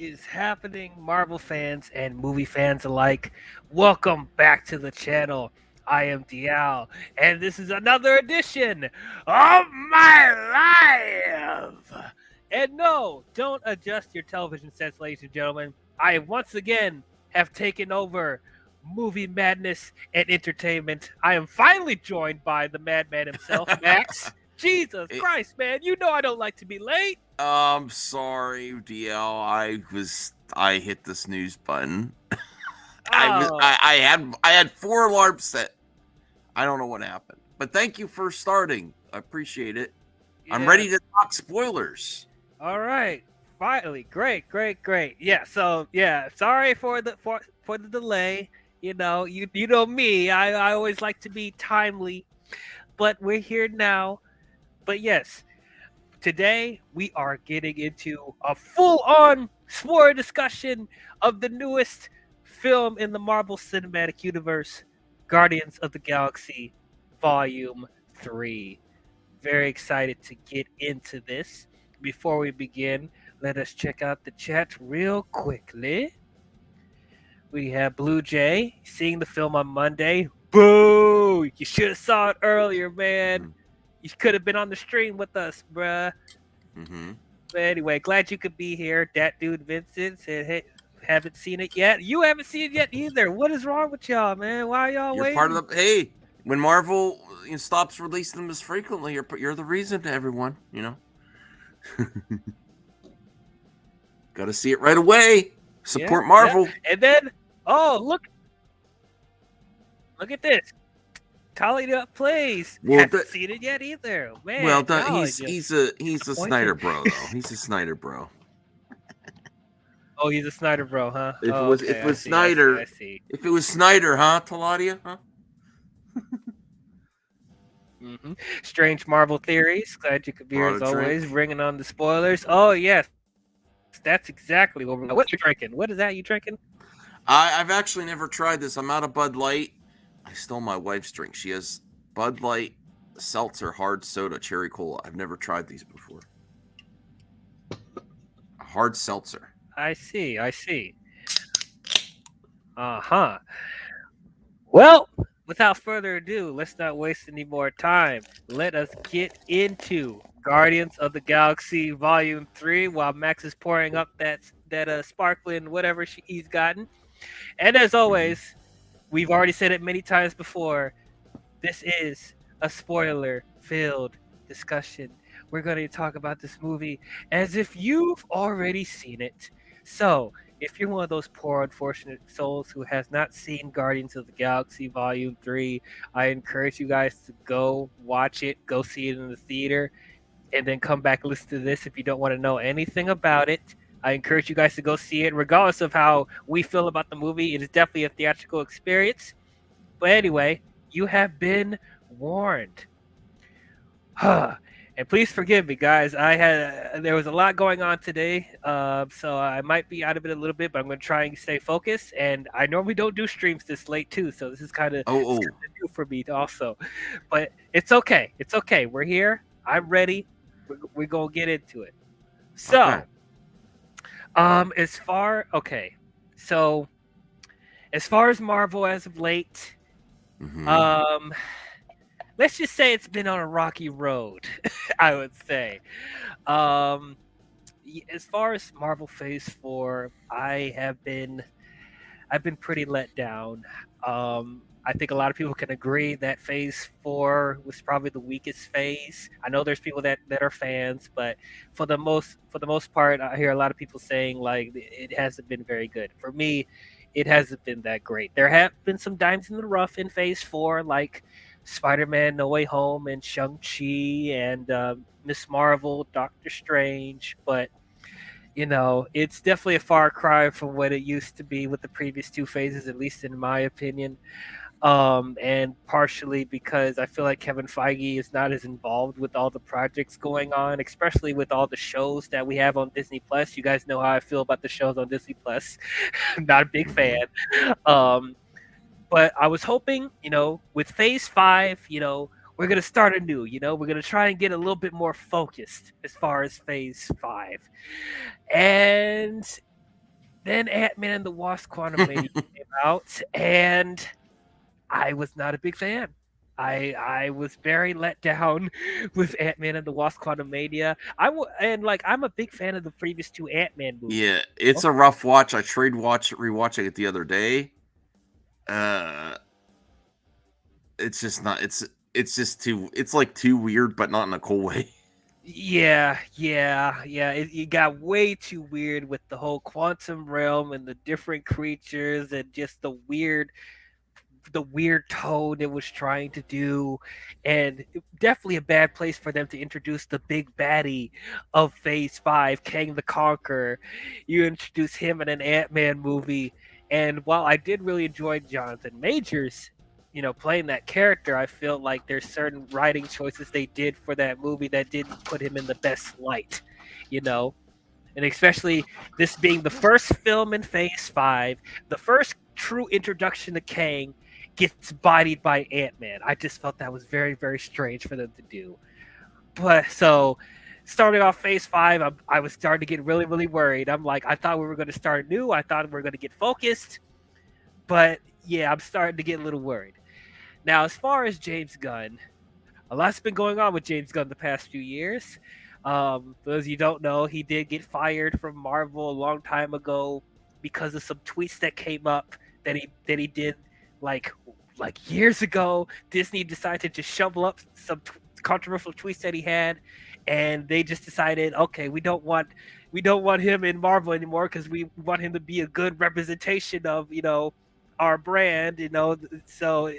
is happening, Marvel fans and movie fans alike? Welcome back to the channel. I am Dial, and this is another edition of my life. And no, don't adjust your television sets, ladies and gentlemen. I once again have taken over movie madness and entertainment. I am finally joined by the madman himself, Max. Jesus It, Christ, man, you know I don't like to be late. I'm sorry, DL. I hit the snooze button. Oh, I had four alarms set. I don't know what happened. But thank you for starting. I appreciate it. I'm yeah. ready to talk spoilers. All right. Finally. Great, great, great. Yeah, so yeah, sorry for the delay. You know me. I always like to be timely, but we're here now. But yes, today we are getting into a full-on spoiler discussion of the newest film in the Marvel Cinematic Universe, Guardians of the Galaxy Volume 3. Very excited to get into this. Before we begin, let us check out the chat real quickly. We have Blue Jay seeing the film on Monday. Boo! You should have saw it earlier, man. Mhm. You could have been on the stream with us, bruh. Mhm. But anyway, glad you could be here. That dude Vincent said, "Hey, haven't seen it yet. You haven't seen it yet either. What is wrong with y'all, man? Why are y'all You're part waiting?" of the. Hey, when Marvel stops releasing them as frequently, you're the reason to everyone. Got to see it right away. Yeah, Support yeah. Marvel. And then, oh, look at this. Collie Up Plays. Well, Haven't seen it yet either. well, Man, y'all are just he's a disappointed. Snyder bro though. He's a Snyder bro. Oh, he's a Snyder bro, huh? If it Oh, was okay. if it I was see. I see. I Snyder, see. if it was Snyder, huh, Taladia, huh? Strange Marvel theories. Glad you could be here Brought as a always. drink. Bringing on the spoilers. Oh yes, that's exactly what we're. What you drinking? What is that you drinking? I've actually never tried this. I'm out of Bud Light. I stole my wife's drink. She has Bud Light, seltzer, hard soda, cherry cola. I've never tried these before. A hard seltzer. I see. I see. Uh huh. Well, without further ado, let's not waste any more time. Let us get into Guardians of the Galaxy Volume 3 while Max is pouring up that sparkling whatever he's gotten. And as Mm-hmm. always, we've already said it many times before, this is a spoiler filled discussion. We're going to talk about this movie as if you've already seen it. So, if you're one of those poor, unfortunate souls who has not seen Guardians of the Galaxy Volume 3, I encourage you guys to go watch it, go see it in the theater, and then come back and listen to this if you don't want to know anything about it. I encourage you guys to go see it, regardless of how we feel about the movie. It is definitely a theatrical experience. But anyway, you have been warned. And please forgive me, guys. There was a lot going on today, so I might be out of it a little bit, but I'm going to try and stay focused. And I normally don't do streams this late too, so this is kind of Oh, new for me also. But it's okay. It's okay. We're here. I'm ready. We're gonna get into it. okay. So, as far okay, so as far as Marvel as of late, Mm-hmm. um, let's just say it's been on a rocky road. I would say. Um, as far as Marvel Phase 4, I've been pretty let down. I think a lot of people can agree that Phase 4 was probably the weakest phase. I know there's people that are fans, but for the most part, I hear a lot of people saying like it hasn't been very good. For me, it hasn't been that great. There have been some dimes in the rough in Phase 4, like Spider-Man: No Way Home and Shang-Chi and Miss Marvel, Doctor Strange, but it's definitely a far cry from what it used to be with the previous two phases, at least in my opinion. And partially because I feel like Kevin Feige is not as involved with all the projects going on, especially with all the shows that we have on Disney Plus. You guys know how I feel about the shows on Disney Plus. I'm not a big Mm-hmm. fan. Um, but I was hoping, with Phase 5, we're gonna start anew. We're gonna try and get a little bit more focused as far as Phase 5, and Then Ant-Man and the Wasp: Quantumania came out, and I was not a big fan. I was very let down with Ant-Man and the Wasp: Quantumania. And like I'm a big fan of the previous two Ant-Man movies. Yeah, it's a rough watch. I tried rewatching it the other day. Uh, it's just not. It's just too. It's like too weird, but not in a cool way. Yeah. It got way too weird with the whole quantum realm and the different creatures and just the weird tone it was trying to do, and definitely a bad place for them to introduce the big baddie of Phase Five, Kang the Conqueror. You introduce him in an Ant-Man movie, and while I did really enjoy Jonathan Majors, playing that character, I feel like there's certain writing choices they did for that movie that didn't put him in the best light, you know. And especially this being the first film in Phase Five, the first true introduction to Kang gets bodied by Ant-Man. I just felt that was very, very strange for them to do. But so starting off Phase Five, I was starting to get really, really worried. I'm like, I thought we were going to start new. I thought we were going to get focused. But yeah, I'm starting to get a little worried. Now, as far as James Gunn, a lot's been going on with James Gunn the past few years. For those of you who don't know, he did get fired from Marvel a long time ago because of some tweets that came up that he did like years ago. Disney decided to just shovel up some controversial tweets that he had, and they just decided, okay, we don't want him in Marvel anymore because we want him to be a good representation of our brand. So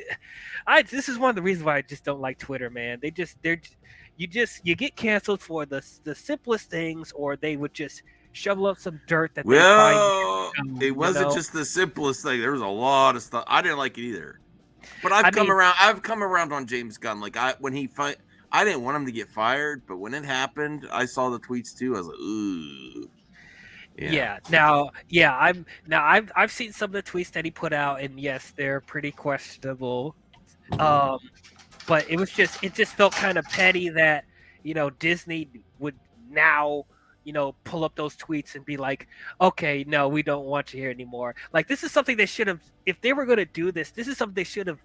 I this is one of the reasons why I just don't like Twitter, man. You get canceled for the simplest things, or they would just shovel up some dirt that they find. Well, it wasn't just the simplest thing. There was a lot of stuff. I didn't like it either. But I mean, I've come around on James Gunn. Like I didn't want him to get fired, but when it happened, I saw the tweets too. I was like, ooh, yeah. yeah. I've seen some of the tweets that he put out, and yes, they're pretty questionable. Mhm. Um, but it just felt kind of petty that Disney would now pull up those tweets and be like, okay, no, we don't want you here anymore. Like, this is something they should have, if they were going to do this is something they should have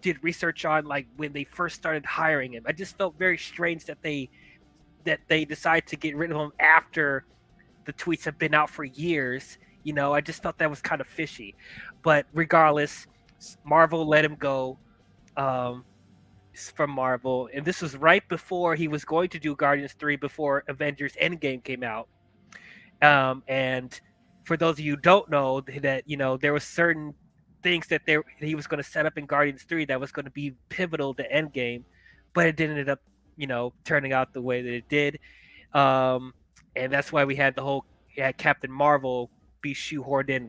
did research on, like when they first started hiring him. I just felt very strange that they decided to get rid of him after the tweets have been out for years. I just thought that was kind of fishy. But regardless, Marvel let him go. um, from Marvel, and this was right before he was going to do Guardians 3 before Avengers Endgame came out. And for those of you who don't know, that there was certain things that he was going to set up in Guardians 3 that was going to be pivotal to Endgame, but it didn't end up turning out the way that it did. Um, and that's why we had Captain Marvel be shoehorned in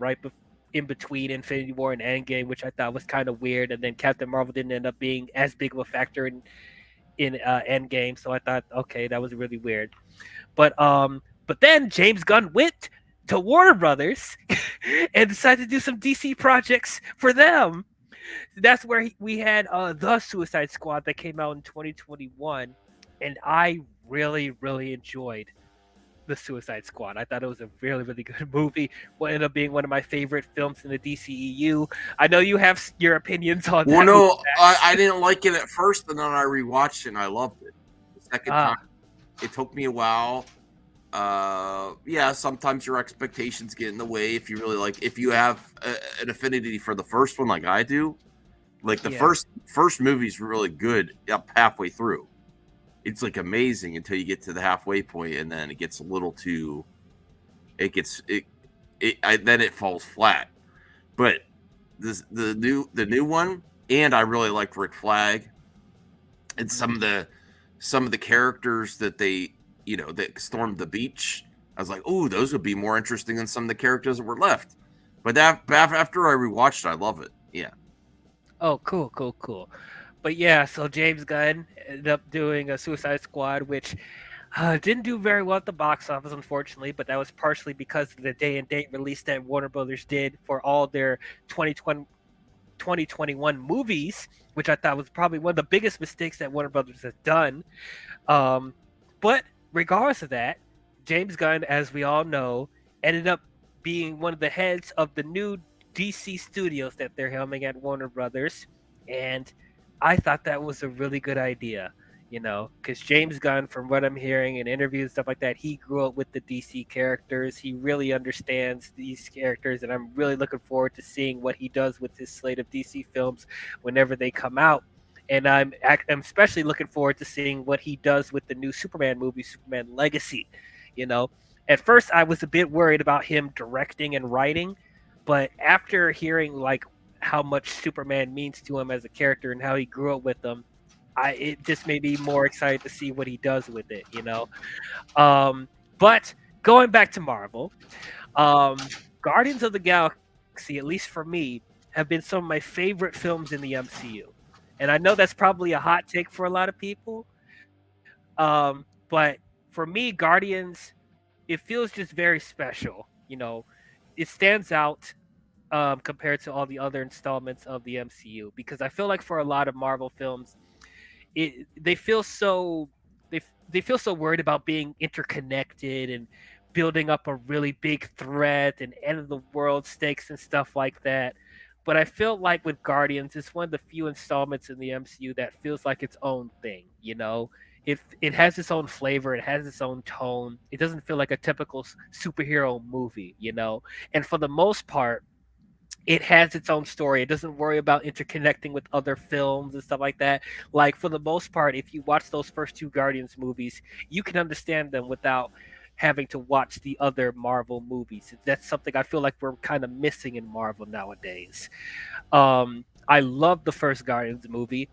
in between Infinity War and Endgame, which I thought was kind of weird. And then Captain Marvel didn't end up being as big of a factor in Endgame, so I thought, okay, that was really weird. But then James Gunn went to Warner Brothers and decided to do some DC projects for them. That's where we had the Suicide Squad that came out in 2021, and I really, really enjoyed the Suicide Squad. I thought it was a really, really good movie. What ended up being one of my favorite films in the DCEU. I know you have your opinions on Well, that movie, no, I Max. didn't like it at first, and then I rewatched it and I loved it. The second time, Ah, it took me a while. Yeah, sometimes your expectations get in the way if you really like. If you have an affinity for the first one, like I do, like the yeah. first movie's really good up halfway through. It's like amazing until you get to the halfway point, and then it gets a little too. It gets then it falls flat. But the new one, and I really liked Rick Flag and some of the characters that they that stormed the beach. I was like, oh, those would be more interesting than some of the characters that were left. But after I rewatched it, I love it. Yeah. Oh, cool. But yeah, so James Gunn ended up doing a Suicide Squad, which didn't do very well at the box office, unfortunately. But that was partially because of the day and date release that Warner Brothers did for all their 2020 2021 movies, which I thought was probably one of the biggest mistakes that Warner Brothers has done. But regardless of that, James Gunn, as we all know, ended up being one of the heads of the new DC studios that they're helming at Warner Brothers, and I thought that was a really good idea. Because James Gunn, from what I'm hearing in interviews and stuff like that, he grew up with the DC characters. He really understands these characters, and I'm really looking forward to seeing what he does with this slate of DC films whenever they come out. And I'm especially looking forward to seeing what he does with the new Superman movie, Superman Legacy. You know, at first I was a bit worried about him directing and writing, but after hearing like how much Superman means to him as a character and how he grew up with them, it just made me more excited to see what he does with it. But going back to Marvel, Guardians of the Galaxy, at least for me, have been some of my favorite films in the MCU. And I know that's probably a hot take for a lot of people. But for me, Guardians, it feels just very special. It stands out compared to all the other installments of the MCU because I feel like for a lot of Marvel films, they feel so they feel so worried about being interconnected and building up a really big threat and end of the world stakes and stuff like that. But I feel like with Guardians, it's one of the few installments in the MCU that feels like its own thing. It has its own flavor, it has its own tone. It doesn't feel like a typical superhero movie. And for the most part, it has its own story. It doesn't worry about interconnecting with other films and stuff like that. Like for the most part, if you watch those first two Guardians movies, you can understand them without having to watch the other Marvel movies. That's something I feel like we're kind of missing in Marvel nowadays. I love the first Guardians movie.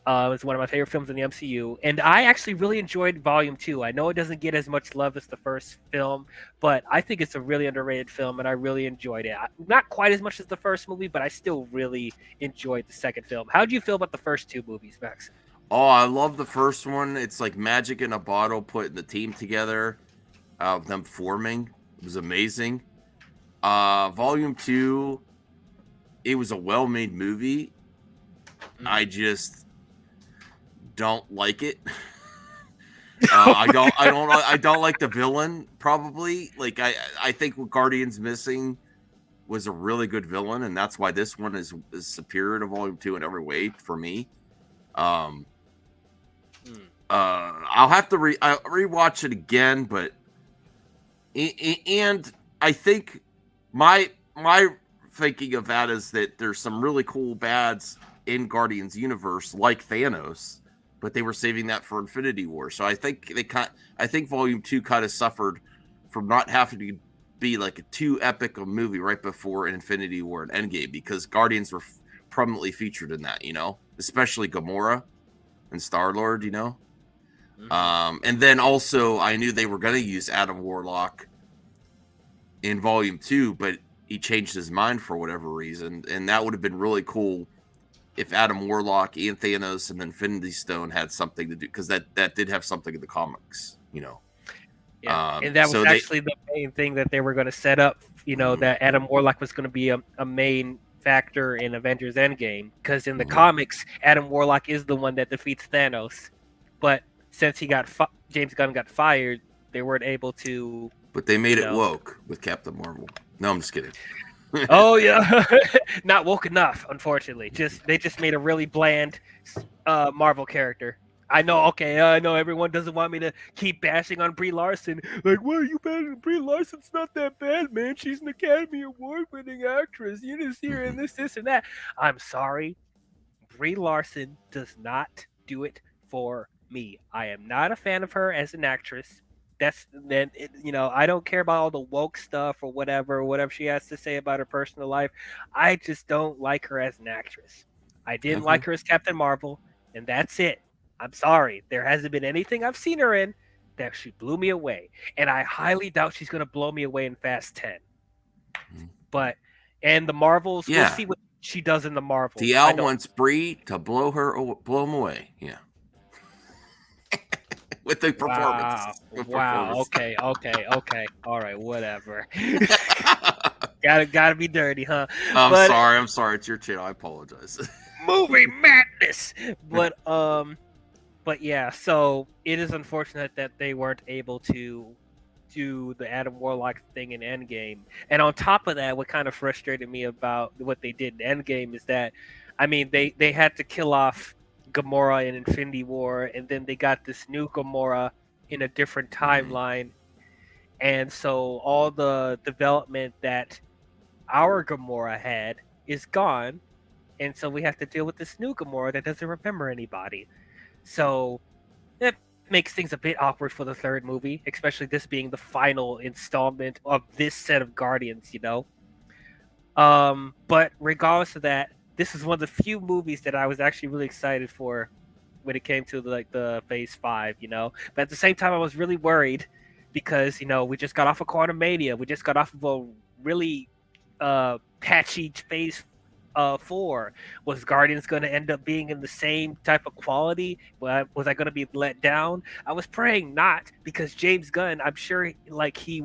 It's one of my favorite films in the MCU, and I actually really enjoyed Volume 2. I know it doesn't get as much love as the first film, but I think it's a really underrated film, and I really enjoyed it. Not quite as much as the first movie, but I still really enjoyed the second film. How do you feel about the first two movies, Max? Oh, I love the first one. It's like magic in a bottle, putting the team together, them forming. It was amazing. Volume 2, it was a well-made movie. I just don't like it. I don't like the villain. Probably like I think what Guardians missing was a really good villain, and that's why this one is superior to Volume 2 in every way for me. I'll have to rewatch it again, but and I think my thinking of that is that there's some really cool bads in Guardians universe like Thanos, but they were saving that for Infinity War. So I think Volume 2 kind of suffered from not having to be like a too epic a movie right before Infinity War and Endgame, because Guardians were prominently featured in that, especially Gamora and Star-Lord, and then also I knew they were going to use Adam Warlock in Volume 2, but he changed his mind for whatever reason, and that would have been really cool if Adam Warlock and Thanos and Infinity Stone had something to do, because that did have something in the comics, Yeah, and that was actually the main thing that they were going to set up, that Adam Warlock was going to be a main factor in Avengers Endgame, because in the comics, Adam Warlock is the one that defeats Thanos, but since James Gunn got fired, they weren't able to. But they made it woke with Captain Marvel. No, I'm just kidding. Oh yeah, not woke enough, unfortunately. They just made a really bland Marvel character. I know. Okay, I know everyone doesn't want me to keep bashing on Brie Larson. Like, what are you bashing? Brie Larson's not that bad, man. She's an Academy Award-winning actress. You didn't see her in this, and that. I'm sorry, Brie Larson does not do it for me. I am not a fan of her as an actress. I don't care about all the woke stuff or whatever she has to say about her personal life. I just don't like her as an actress. I didn't like her as Captain Marvel, and that's it. I'm sorry. There hasn't been anything I've seen her in that she blew me away, and I highly doubt she's going to blow me away in Fast 10. And the Marvels, we'll see what she does in the Marvels. DL wants Brie to blow him away. Yeah. With the performance. Wow. Okay. All right. Whatever. Gotta be dirty, huh? I'm sorry. It's your channel. I apologize. Movie madness. But yeah. So it is unfortunate that they weren't able to do the Adam Warlock thing in Endgame. And on top of that, what kind of frustrated me about what they did in Endgame is that, I mean, they had to kill off Gamora in Infinity War, and then they got this new Gamora in a different Mhm. timeline, and so all the development that our Gamora had is gone, and so we have to deal with this new Gamora that doesn't remember anybody. So that makes things a bit awkward for the third movie, especially this being the final installment of this set of Guardians, you know? But regardless of that, this is one of the few movies that I was actually really excited for when it came to like the Phase 5, you know? But at the same time, I was really worried because, you know, we just got off of Quantum Mania. We just got off of a really patchy Phase 4. Was Guardians going to end up being in the same type of quality? Was I going to be let down? I was praying not, because James Gunn, I'm sure, like he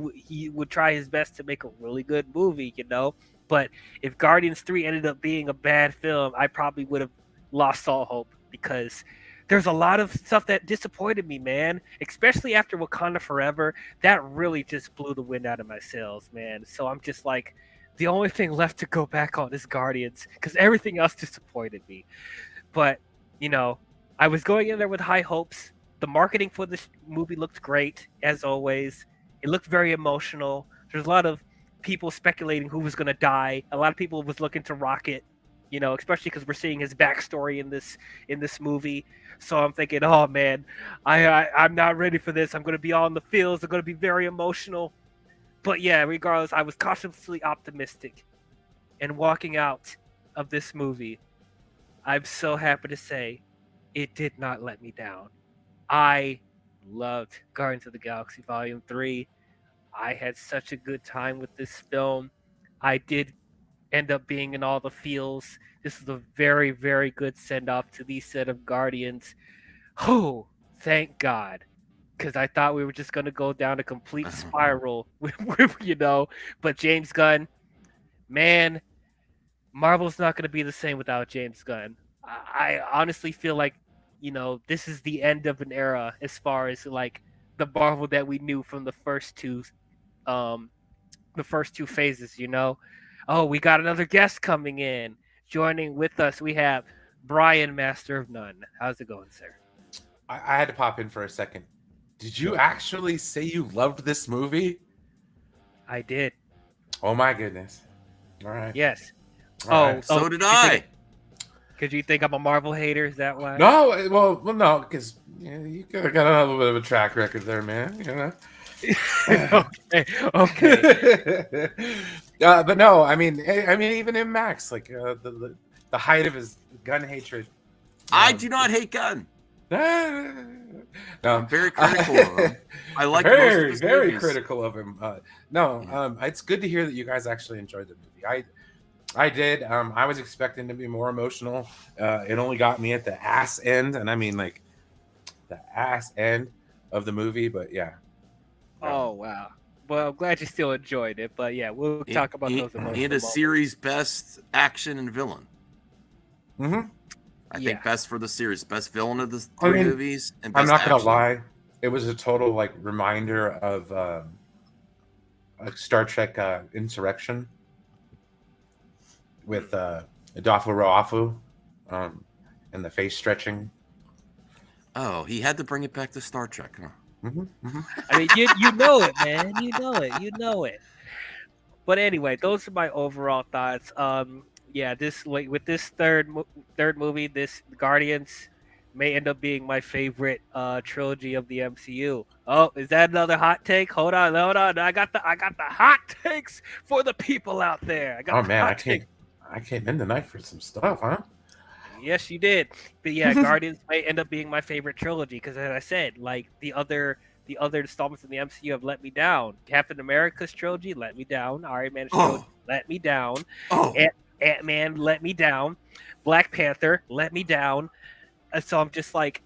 would try his best to make a really good movie, you know. But if Guardians 3 ended up being a bad film, I probably would have lost all hope, because there's a lot of stuff that disappointed me, man. Especially after Wakanda Forever, that really just blew the wind out of my sails, man. So I'm just like, the only thing left to go back on is Guardians, because everything else disappointed me. But, you know, I was going in there with high hopes. The marketing for this movie looked great, as always. It looked very emotional. There's a lot of people speculating who was going to die. A lot of people was looking to Rocket, you know, especially because we're seeing his backstory in this movie. So I'm thinking, oh man, I'm not ready for this. I'm going to be all in the feels. I'm going to be very emotional. But yeah, regardless, I was cautiously optimistic. And walking out of this movie, I'm so happy to say it did not let me down. I loved Guardians of the Galaxy Volume 3. I had such a good time with this film. I did end up being in all the feels. This was a very, very good send off to these set of Guardians. Oh, thank God. Because I thought we were just going to go down a complete spiral, you know. But James Gunn, man, Marvel's not going to be the same without James Gunn. I honestly feel like, you know, this is the end of an era as far as like the Marvel that we knew from um, the first two phases. You know, oh, we got another guest coming in. Joining with us, we have Brian, Master of None. How's it going, sir? I had to pop in for a second. Did you Sure. actually say you loved this movie? I did. Oh my goodness! All right, Yes. all Oh, right. So did did you think? I. Because you think I'm a Marvel hater? Is that why? No, well, no, because you got a little bit of a track record there, man. You know. Okay. Okay. But no, I mean, even in Max, like the height of his gun hatred. I do not hate Gunn. No, I'm very critical of him. I like most of very, his very movies. critical of him. It's good to hear that you guys actually enjoyed the movie. I did. I was expecting to be more emotional. It only got me at the ass end, and I mean like the ass end of the movie. But yeah. Oh wow. Well, I'm glad you still enjoyed it, but yeah, we'll talk about those And emotional a moments. series best action and villain. Mm-hmm. I Yeah. think best for the series, best villain of the I three mean, movies, and I'm best not gonna action. lie. It was a total like reminder of Star Trek Insurrection with Adolfo Roafu and the face stretching. Oh, he had to bring it back to Star Trek, huh? Mm-hmm, mm-hmm. I mean, you know it, man. You know it. You know it. But anyway, those are my overall thoughts. Yeah, this like with this third movie, this Guardians may end up being my favorite trilogy of the MCU. Oh, is that another hot take? Hold on, hold on. I got the hot takes for the people out there. I got Oh the man, hot take. I came in tonight for some stuff, huh? Yes, you did. But yeah, Guardians may end up being my favorite trilogy because, as I said, like the other installments in the MCU have let me down. Captain America's trilogy let me down. Iron Man's trilogy let me down. Oh, Ant-Man let me down. Black Panther let me down. So I'm just like,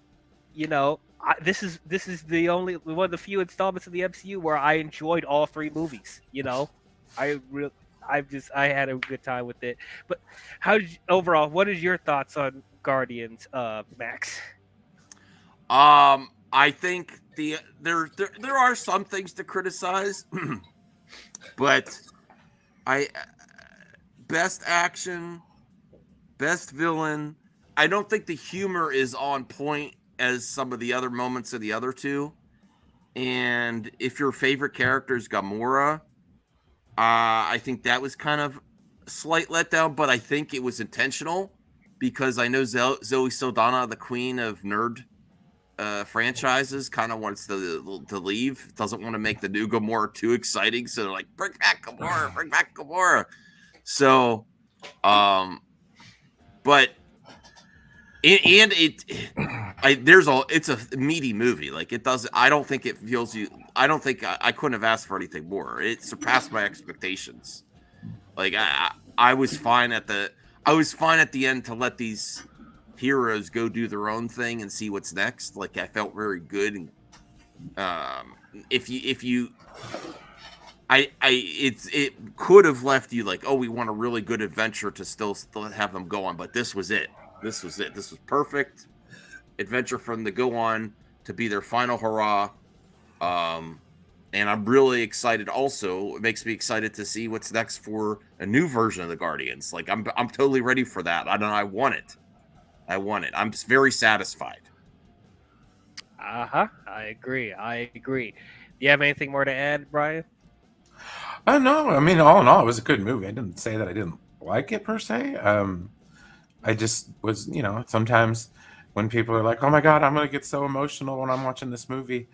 you know, this is the only one of the few installments of the MCU where I enjoyed all three movies. You know, I really. I had a good time with it. But overall, what is your thoughts on Guardians, Max? I think there are some things to criticize, but I best action, best villain. I don't think the humor is on point as some of the other moments of the other two. And if your favorite character is Gamora, I think that was kind of a slight letdown, but I think it was intentional because I know Zoe Saldana, the queen of nerd franchises, kind of wants to leave. Doesn't want to make the new Gamora too exciting, so they're like, bring back Gamora, bring back Gamora. So, but it's a meaty movie. Like it does. I don't think it feels you. I don't think I couldn't have asked for anything more. It surpassed my expectations. Like I was fine at the end to let these heroes go do their own thing and see what's next. Like I felt very good. And it could have left you like, oh, we want a really good adventure to still have them go on, but this was it. This was perfect adventure for them to go on to be their final hurrah. And I'm really excited. Also, it makes me excited to see what's next for a new version of the Guardians. Like I'm totally ready for that. I want it. I'm very satisfied. I agree. Do you have anything more to add, Brian? No, I mean, all in all, it was a good movie. I didn't say that I didn't like it per se. I just was, sometimes when people are like, "Oh my God, I'm gonna get so emotional when I'm watching this movie,"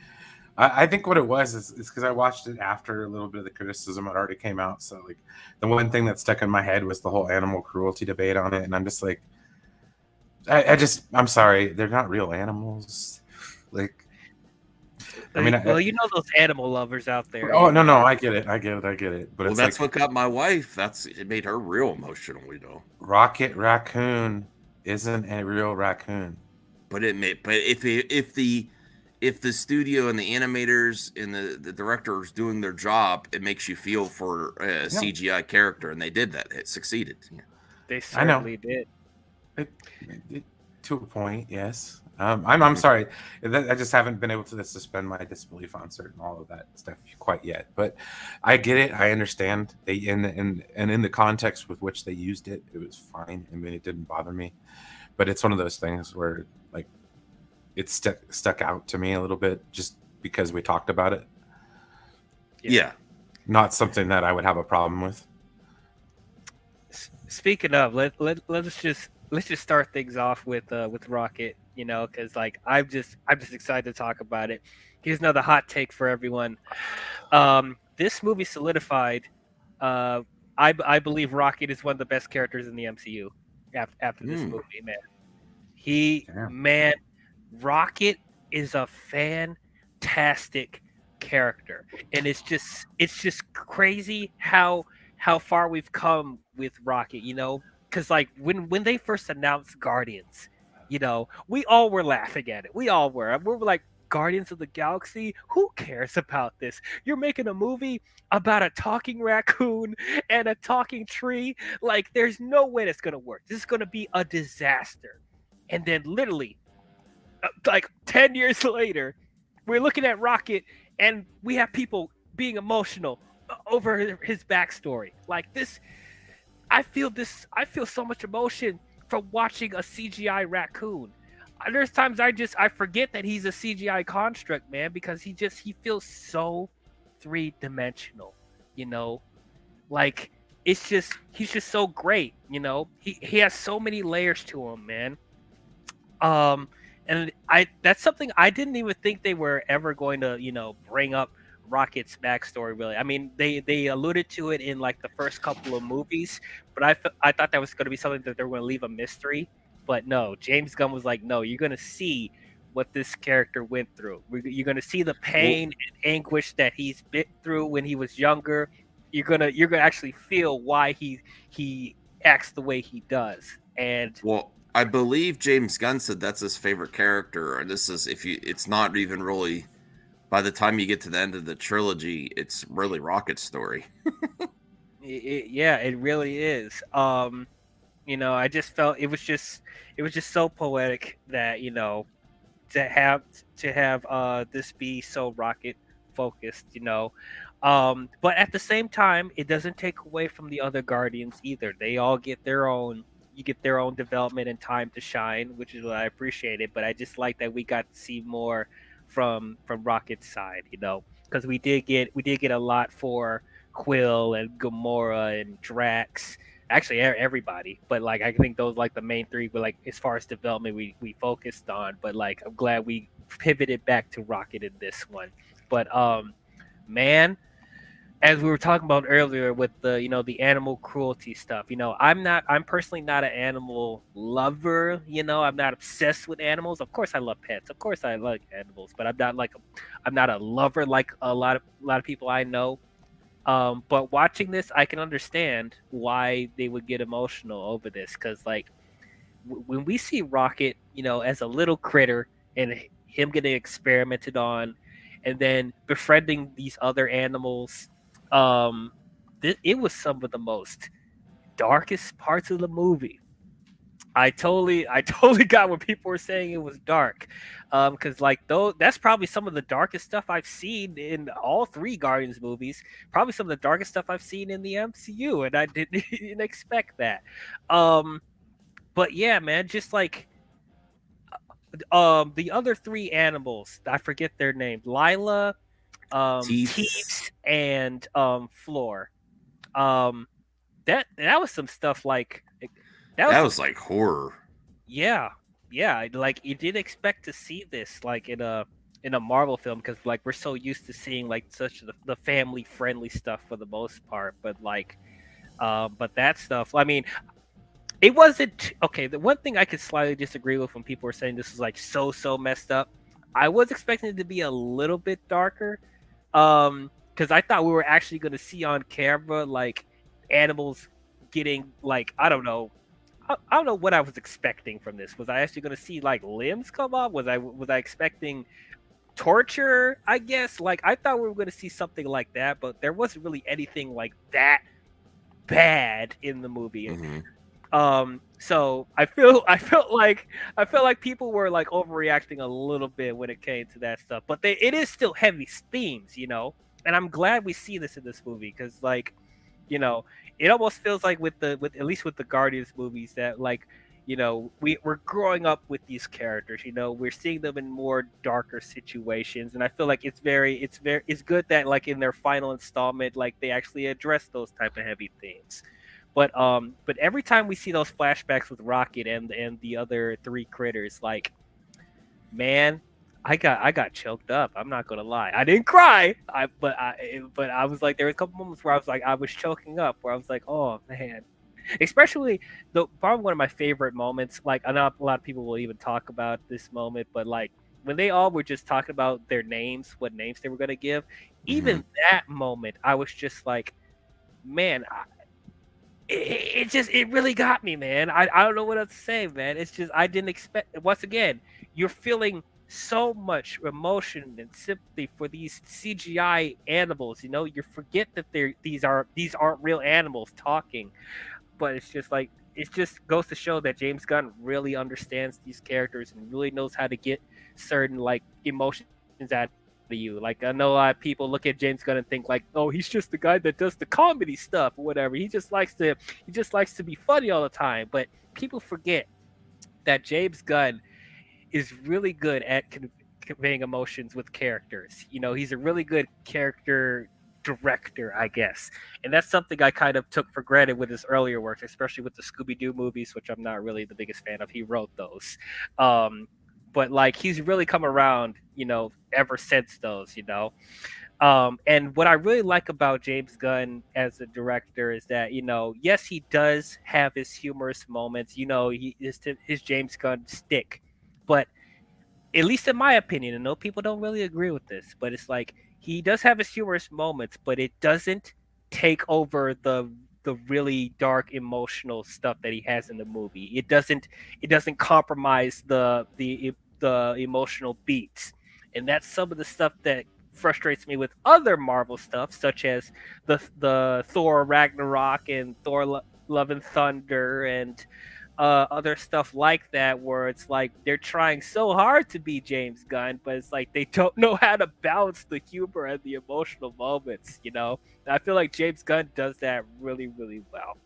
I think what it was is because I watched it after a little bit of the criticism had already came out. So like, the one thing that stuck in my head was the whole animal cruelty debate on it, and I'm just like, I'm sorry, they're not real animals. Like, I mean, well, those animal lovers out there. Oh no, I get it. But well, it's that's like, what got my wife. It made her real emotional, Rocket Raccoon isn't a real raccoon. But if the studio and the animators and the directors doing their job, it makes you feel for a CGI character, and they did that. It succeeded. Yeah. They certainly did. To a point, yes. I'm sorry. I just haven't been able to suspend my disbelief on certain all of that stuff quite yet. But I get it. I understand. And in the context with which they used it, it was fine. I mean, it didn't bother me. But it's one of those things where like it stuck out to me a little bit just because we talked about it. Yeah. Not something that I would have a problem with. Speaking of, let's just start things off with Rocket, because like I'm just excited to talk about it. Here's another hot take for everyone. This movie solidified. I believe Rocket is one of the best characters in the MCU after this movie, man. Rocket is a fantastic character, and it's just crazy how far we've come with Rocket, because like when they first announced Guardians, we all were laughing at it. We all were. We were like, Guardians of the Galaxy? Who cares about this? You're making a movie about a talking raccoon and a talking tree? Like, there's no way that's gonna work. This is gonna be a disaster. And then literally, like 10 years later, we're looking at Rocket and we have people being emotional over his backstory. Like this, I feel so much emotion from watching a CGI raccoon. There's times I forget that he's a CGI construct, man, because he feels so three-dimensional, like he's just so great, he has so many layers to him, man. And that's something I didn't even think they were ever going to, bring up Rocket's backstory, really. I mean, they alluded to it in like the first couple of movies, but I thought that was going to be something that they were going to leave a mystery. But no, James Gunn was like, no, you're going to see what this character went through. You're going to see the pain and anguish that he's been through when he was younger. You're gonna actually feel why he acts the way he does. And I believe James Gunn said that's his favorite character, and this is it's not even really. By the time you get to the end of the trilogy, it's really Rocket's story. It really is. I just felt it was just so poetic that to have this be so rocket focused, but at the same time, it doesn't take away from the other Guardians either. They all get their own. You get their own development and time to shine, which is what I appreciated. But I just like that we got to see more from Rocket's side, because we did get a lot for Quill and Gamora and Drax. Actually, everybody, but like I think those like the main three. But like as far as development, we focused on. But like I'm glad we pivoted back to Rocket in this one. But man, as we were talking about earlier with the the animal cruelty stuff, I'm personally not an animal lover. I'm not obsessed with animals. Of course I love pets, of course I like animals, but I'm not a lover like a lot of people I know. But watching this, I can understand why they would get emotional over this, because like when we see Rocket, as a little critter and him getting experimented on, and then befriending these other animals, it was some of the most darkest parts of the movie. I totally got what people were saying it was dark, because like though that's probably some of the darkest stuff I've seen in all three Guardians movies. Probably some of the darkest stuff I've seen in the MCU, and I didn't expect that. Um, but yeah, man, just like the other three animals, I forget their names, Lila, Teeth. Teeps, and Floor. Um, that was some stuff like that was That some was like horror. yeah, yeah. Like you didn't expect to see this like in a Marvel film, because like we're so used to seeing like such the family friendly stuff for the most part, but like but that stuff. I mean, it wasn't okay. The one thing I could slightly disagree with when people were saying this was like so messed up. I was expecting it to be a little bit darker, because I thought we were actually going to see on camera like animals getting like I don't know what I was expecting from this. Was I actually going to see like limbs come off? Was I expecting torture? I guess like I thought we were going to see something like that, but there wasn't really anything like that bad in the movie. Hmm. So I felt like people were like overreacting a little bit when it came to that stuff, but it is still heavy themes, and I'm glad we see this in this movie, because like you know it almost feels like with at least with the Guardians movies that like we're growing up with these characters, we're seeing them in more darker situations, and I feel like it's good that like in their final installment like they actually address those type of heavy themes. But every time we see those flashbacks with Rocket and the other three critters, like man, I got choked up. I'm not gonna lie. I didn't cry. But I was like, there were a couple moments where I was like, I was choking up. Where I was like, oh man. Especially probably one of my favorite moments. Like I know a lot of people will even talk about this moment, but like when they all were just talking about their names, what names they were gonna give, Hmm. even that moment, I was just like, man, it really got me, man. I don't know what else to say, man. It's just I didn't expect. Once again, you're feeling so much emotion and sympathy for these CGI animals. You forget that these aren't real animals talking, but it's just like it just goes to show that James Gunn really understands these characters and really knows how to get certain like emotions out of you. Like I know a lot of people look at James Gunn and think like, oh, he's just the guy that does the comedy stuff or whatever. He just likes to be funny all the time. But people forget that James Gunn is really good at conveying emotions with characters. He's a really good character director, I guess. And that's something I kind of took for granted with his earlier work, especially with the Scooby Doo movies, which I'm not really the biggest fan of. He wrote those. Um, but like he's really come around, ever since those. And what I really like about James Gunn as a director is that, yes, he does have his humorous moments. His James Gunn stick, but at least in my opinion, I know people don't really agree with this, but it's like he does have his humorous moments, but it doesn't take over the really dark emotional stuff that he has in the movie. It doesn't compromise the emotional beats, and that's some of the stuff that frustrates me with other Marvel stuff, such as the Thor Ragnarok and Thor Love and Thunder and other stuff like that where it's like they're trying so hard to be James Gunn, but it's like they don't know how to balance the humor and the emotional moments. And I feel like James Gunn does that really, really well.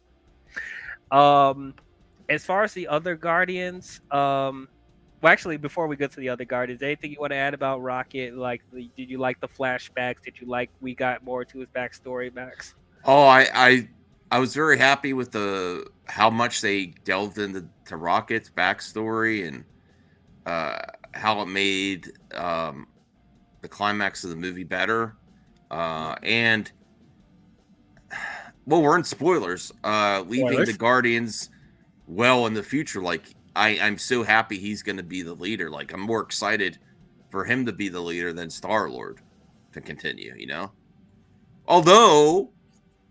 As far as the other Guardians, well, actually, before we go to the other Guardians, anything you want to add about Rocket? Like, did you like the flashbacks? Did you like we got more to his backstory, Max? Oh, I was very happy with how much they delved into Rocket's backstory and how it made the climax of the movie better. And well, we're in spoilers. Leaving the Guardians well in the future. Like I'm so happy he's going to be the leader. Like I'm more excited for him to be the leader than Star-Lord to continue. Although,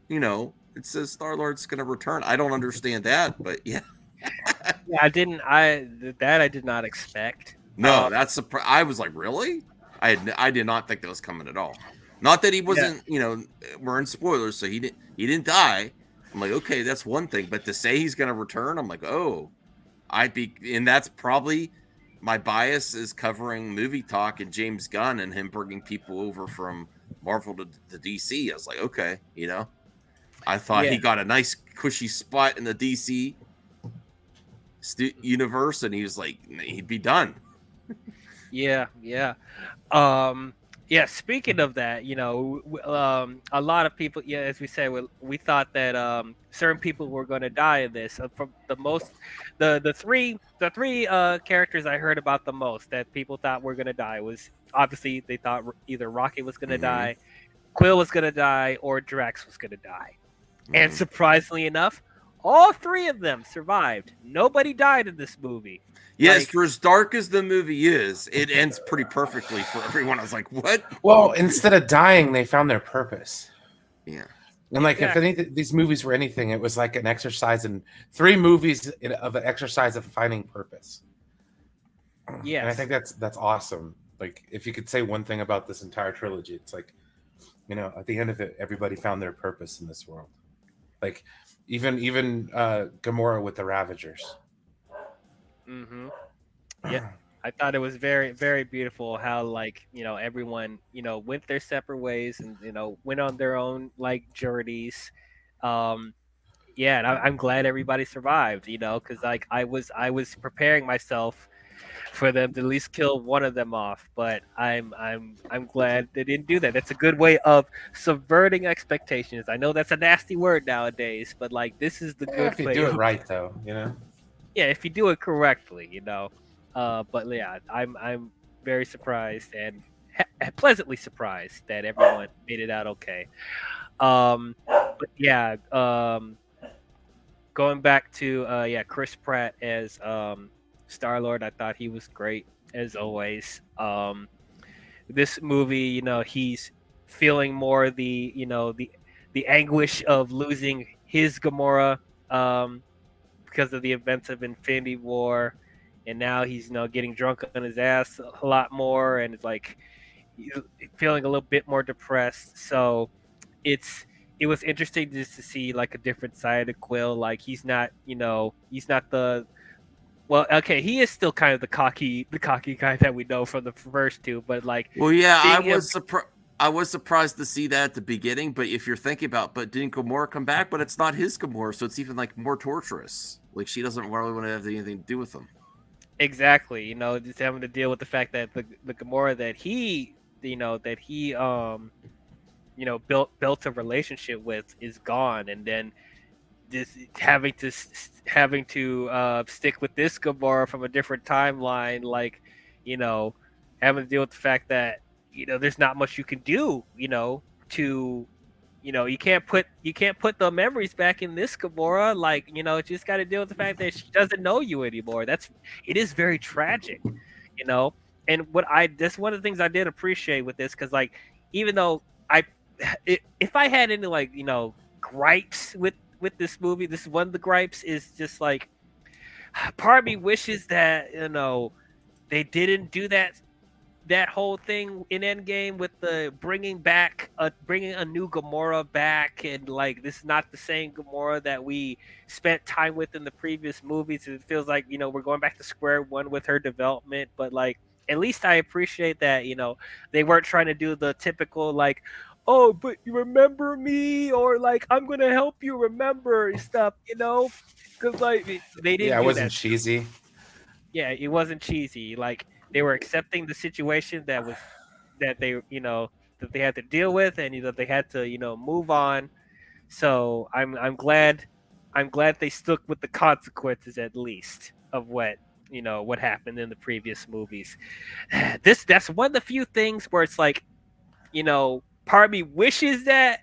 it says Star-Lord's going to return. I don't understand that, but yeah. Yeah, I did not expect. No, that's I was like, really? I did not think that was coming at all. Not that he wasn't, we're in spoilers, so he didn't die. I'm like, okay, that's one thing, but to say he's going to return, I'm like, oh, and that's probably my bias is covering movie talk and James Gunn and him bringing people over from Marvel to the DC. I was like, okay, I thought he got a nice cushy spot in the DC universe, and he was like, he'd be done. Yeah. Yeah. Speaking of that, a lot of people, as we said, we thought that certain people were going to die in this. From the three characters I heard about the most that people thought were going to die was obviously they thought either Rocket was going to die, Quill was going to die, or Drax was going to die. And surprisingly enough, all three of them survived. Nobody died in this movie. Yes, for as dark as the movie is, it ends pretty perfectly for everyone. I was like, what? Well, instead of dying, they found their purpose. Yeah. And if these movies were anything, it was like an exercise in 3 movies of an exercise of finding purpose. Yeah. And I think that's awesome. Like, if you could say one thing about this entire trilogy, it's like, at the end of it, everybody found their purpose in this world. Like, even Gamora with the Ravagers. Mm-hmm. Yeah, I thought it was very, very beautiful how everyone went their separate ways and went on their own journeys. And I'm glad everybody survived. Because I was preparing myself for them to at least kill one of them off, but I'm glad they didn't do that. That's a good way of subverting expectations. I know that's a nasty word nowadays, but this is the good if you way. do it right, though, Yeah, if you do it correctly, but yeah, I'm very surprised and pleasantly surprised that everyone made it out okay. But yeah, going back to Chris Pratt as Star-Lord, I thought he was great as always. This movie, he's feeling more the anguish of losing his Gamora because of the events of Infinity War, and now he's getting drunk on his ass a lot more, and it's like he's feeling a little bit more depressed. So it was interesting just to see a different side of Quill. Like he's not the well, okay, he is still kind of the cocky guy that we know from the first two, but I was surprised to see that at the beginning, but if you're thinking about, but didn't Gamora come back? But it's not his Gamora, so it's even more torturous. Like she doesn't really want to have anything to do with him. Exactly, just having to deal with the fact that the Gamora that he built a relationship with is gone, and then this having to stick with this Gamora from a different timeline, having to deal with the fact that there's not much you can do, to you can't put the memories back in this Gamora, just got to deal with the fact that she doesn't know you anymore. It is very tragic, and that's one of the things I did appreciate with this, because even though if I had any gripes with this movie, this is one of the gripes, is just part of me wishes that they didn't do that. that whole thing in Endgame with the bringing a new Gamora back, and like this is not the same Gamora that we spent time with in the previous movies. It feels like we're going back to square one with her development, but like at least I appreciate that they weren't trying to do the typical like, oh, but you remember me, or like I'm gonna help you remember stuff, because like they Yeah, didn't it do wasn't that. cheesy. Yeah, it wasn't cheesy. Like they were accepting the situation that they had to deal with, and that they had to move on. So I'm glad they stuck with the consequences at least of what happened in the previous movies. That's one of the few things where it's like part of me wishes that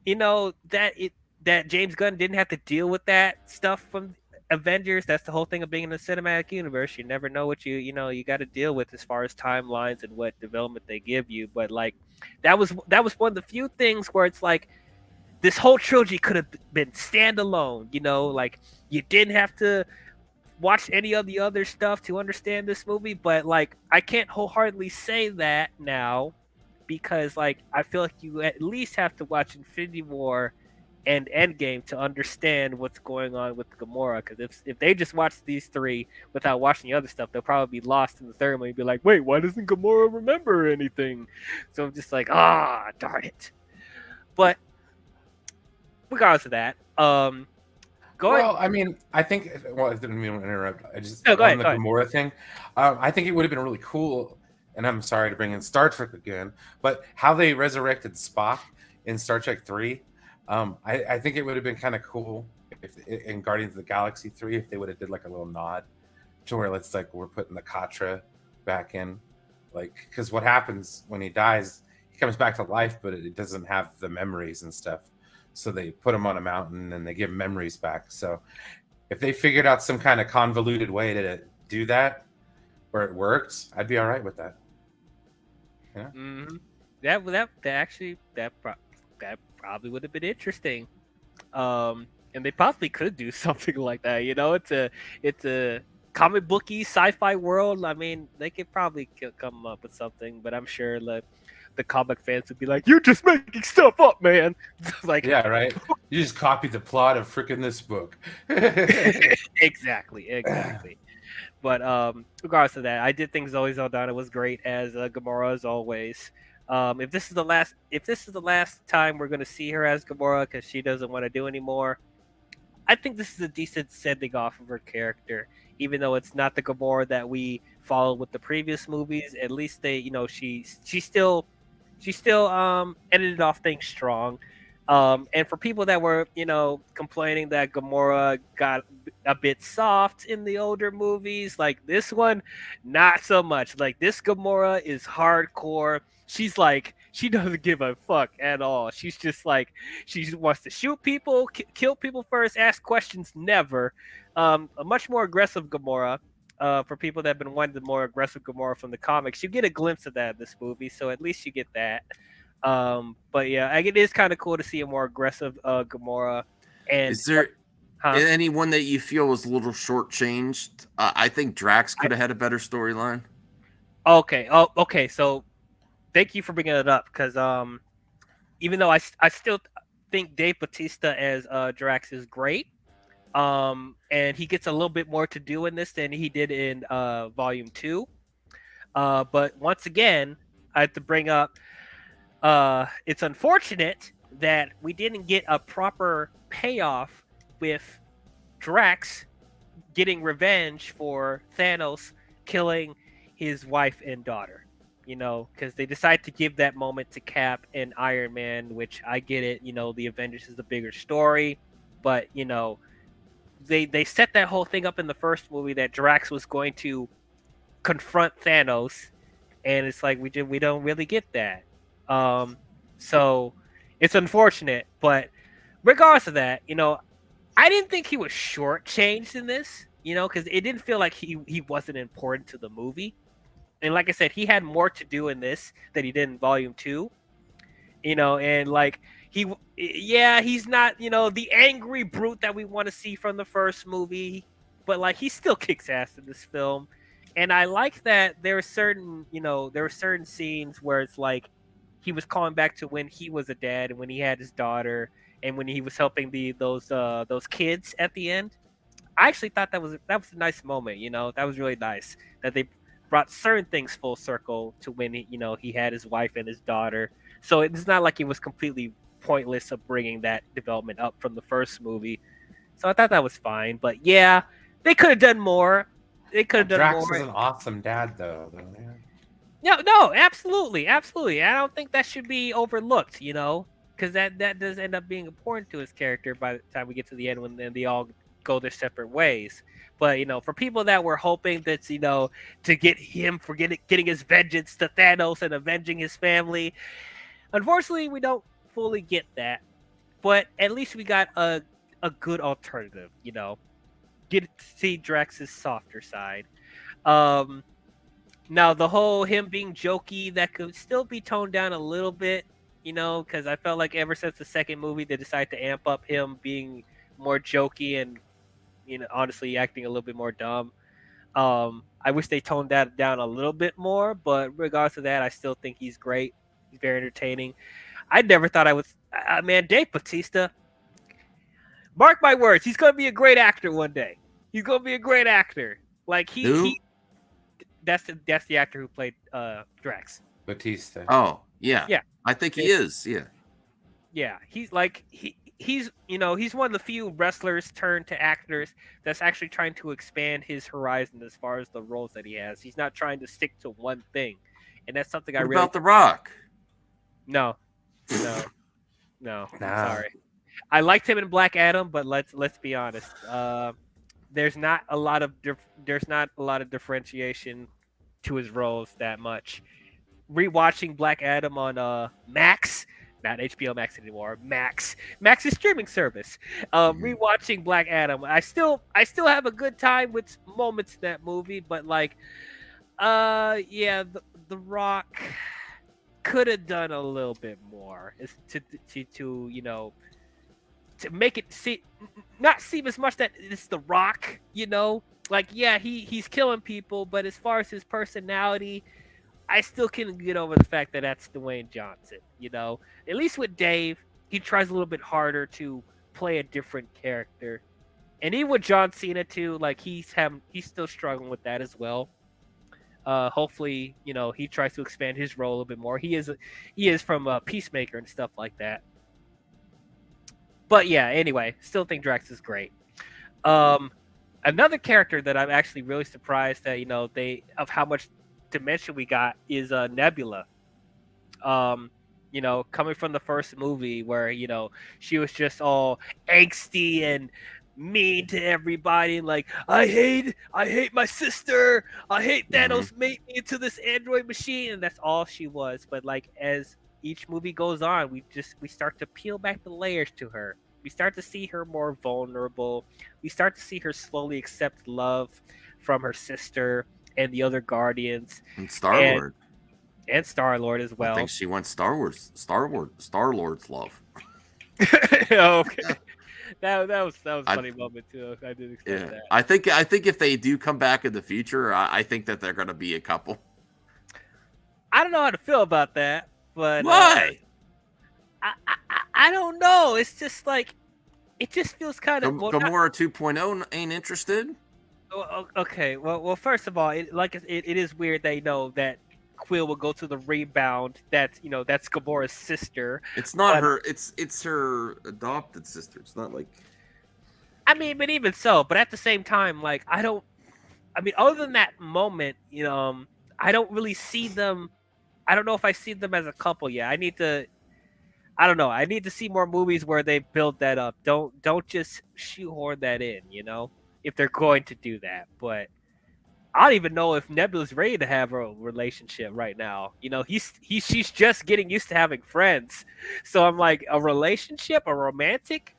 that James Gunn didn't have to deal with that stuff from Avengers. That's the whole thing of being in the cinematic universe. You never know what you got to deal with as far as timelines and what development they give you. But like that was one of the few things where it's like this whole trilogy could have been standalone. Like you didn't have to watch any of the other stuff to understand this movie. But like I can't wholeheartedly say that now because like I feel like you at least have to watch Infinity War and Endgame to understand what's going on with Gamora. Because if they just watch these three without watching the other stuff, they'll probably be lost in the third one and be like, wait, why doesn't Gamora remember anything? So I'm just like, darn it. But regardless of that, go ahead. Well, I mean, I think. Well, I didn't mean to interrupt. I just No, go on ahead. the Go ahead. Gamora thing. I think it would have been really cool. And I'm sorry to bring in Star Trek again, but how they resurrected Spock in Star Trek 3, I think it would have been kind of cool if in Guardians of the Galaxy 3 if they would have did like a little nod to where it's like we're putting the Katra back in, like because what happens when he dies, he comes back to life, but it doesn't have the memories and stuff. So they put him on a mountain and they give memories back. So if they figured out some kind of convoluted way to do that where it works, I'd be all right with that. Yeah. Mm-hmm. That actually that probably would have been interesting. And they possibly could do something like that. It's a comic booky sci-fi world. I mean, they could probably come up with something, but I'm sure the comic fans would be like, "You're just making stuff up, man." Like, Yeah, right. You just copied the plot of freaking this book. exactly. But regardless of that, I did think Zoe Saldana was great as Gamora as always. If this is the last time we're gonna see her as Gamora because she doesn't want to do anymore, I think this is a decent sending off of her character. Even though it's not the Gamora that we followed with the previous movies, at least she still ended off things strong. And for people that were, complaining that Gamora got a bit soft in the older movies, like this one, not so much. Like this Gamora is hardcore. She's like, she doesn't give a fuck at all. She's just like, she just wants to shoot people, kill people first, ask questions never. A much more aggressive Gamora. For people that have been wanting the more aggressive Gamora from the comics, you get a glimpse of that in this movie, so at least you get that. But yeah, it is kind of cool to see a more aggressive Gamora. And is there huh? anyone that you feel was a little shortchanged? I think Drax could have had a better storyline. Okay. Oh, okay. So thank you for bringing it up because even though I still think Dave Bautista as Drax is great. And he gets a little bit more to do in this than he did in Volume 2. But once again, I have to bring up it's unfortunate that we didn't get a proper payoff with Drax getting revenge for Thanos killing his wife and daughter. Because they decide to give that moment to Cap and Iron Man, which I get it. The Avengers is the bigger story, but they set that whole thing up in the first movie that Drax was going to confront Thanos, and it's like we don't really get that. So it's unfortunate, but regardless of that, I didn't think he was shortchanged in this, because it didn't feel like he wasn't important to the movie. And like I said, he had more to do in this than he did in Volume 2. And like he's not, the angry brute that we want to see from the first movie, but like he still kicks ass in this film. And I like that there are certain, there were certain scenes where it's like he was calling back to when he was a dad and when he had his daughter and when he was helping those kids at the end. I actually thought that was a nice moment. That was really nice that they brought certain things full circle to when he had his wife and his daughter. So it's not like it was completely pointless of bringing that development up from the first movie. So I thought that was fine. But yeah, they could have done more. They could have done Drax more. is an awesome dad, though. No, absolutely, absolutely. I don't think that should be overlooked, because that does end up being important to his character by the time we get to the end when then they all go their separate ways. But for people that were hoping that to get him for getting his vengeance to Thanos and avenging his family, unfortunately we don't fully get that. But at least we got a good alternative, get to see Drax's softer side. Um, Now the whole him being jokey that could still be toned down a little bit, because I felt like ever since the second movie they decided to amp up him being more jokey and honestly acting a little bit more dumb. I wish they toned that down a little bit more, but regardless of that, I still think he's great. He's very entertaining. I never thought I was man, Dave Bautista. Mark my words, he's gonna be a great actor one day. He's gonna be a great actor. Like Who? he that's the actor who played Drax. Batista. Oh, yeah. Yeah. I think he is. Yeah. Yeah, he's like he's he's one of the few wrestlers turned to actors that's actually trying to expand his horizon as far as the roles that he has. He's not trying to stick to one thing, and that's something I What really about The Rock? no. Nah. Sorry. I liked him in Black Adam, but let's be honest. There's not a lot of differentiation to his roles that much. Rewatching Black Adam on Max, not HBO Max anymore, Max's streaming service. Rewatching Black Adam, I still have a good time with moments in that movie, but like, yeah, the Rock could have done a little bit more to make it not seem as much that it's The Rock, like yeah, he's killing people, but as far as his personality, I still can get over the fact that that's Dwayne Johnson. At least with Dave, he tries a little bit harder to play a different character, and even with John Cena too, like he's still struggling with that as well. Hopefully, he tries to expand his role a little bit more. He is from Peacemaker and stuff like that. But yeah, anyway, still think Drax is great. Another character that I'm actually really surprised that of how much dimension we got is Nebula. Coming from the first movie where she was just all angsty and mean to everybody, and like I hate my sister. I hate Thanos made me into this android machine, and that's all she was. But like as each movie goes on, we start to peel back the layers to her. We start to see her more vulnerable. We start to see her slowly accept love from her sister and the other Guardians. And Star-Lord. And Star-Lord as well. I think she wants Star-Lord's love. Okay. That was a funny moment too. I didn't expect that. I think if they do come back in the future, I think that they're going to be a couple. I don't know how to feel about that, but why? I don't know. It's just like it just feels kind of Gamora 2.0 ain't interested. Okay. Well, first of all, it is weird that that Quill will go to the Rebound. That's Gamora's sister. It's not her. It's her adopted sister. It's not like. I mean, but even so, but at the same time, like other than that moment, I don't really see them. I don't know if I see them as a couple yet. I don't know. I need to see more movies where they build that up. Don't just shoehorn that in, if they're going to do that. But I don't even know if Nebula's ready to have a relationship right now. She's just getting used to having friends. So I'm like, a relationship, a romantic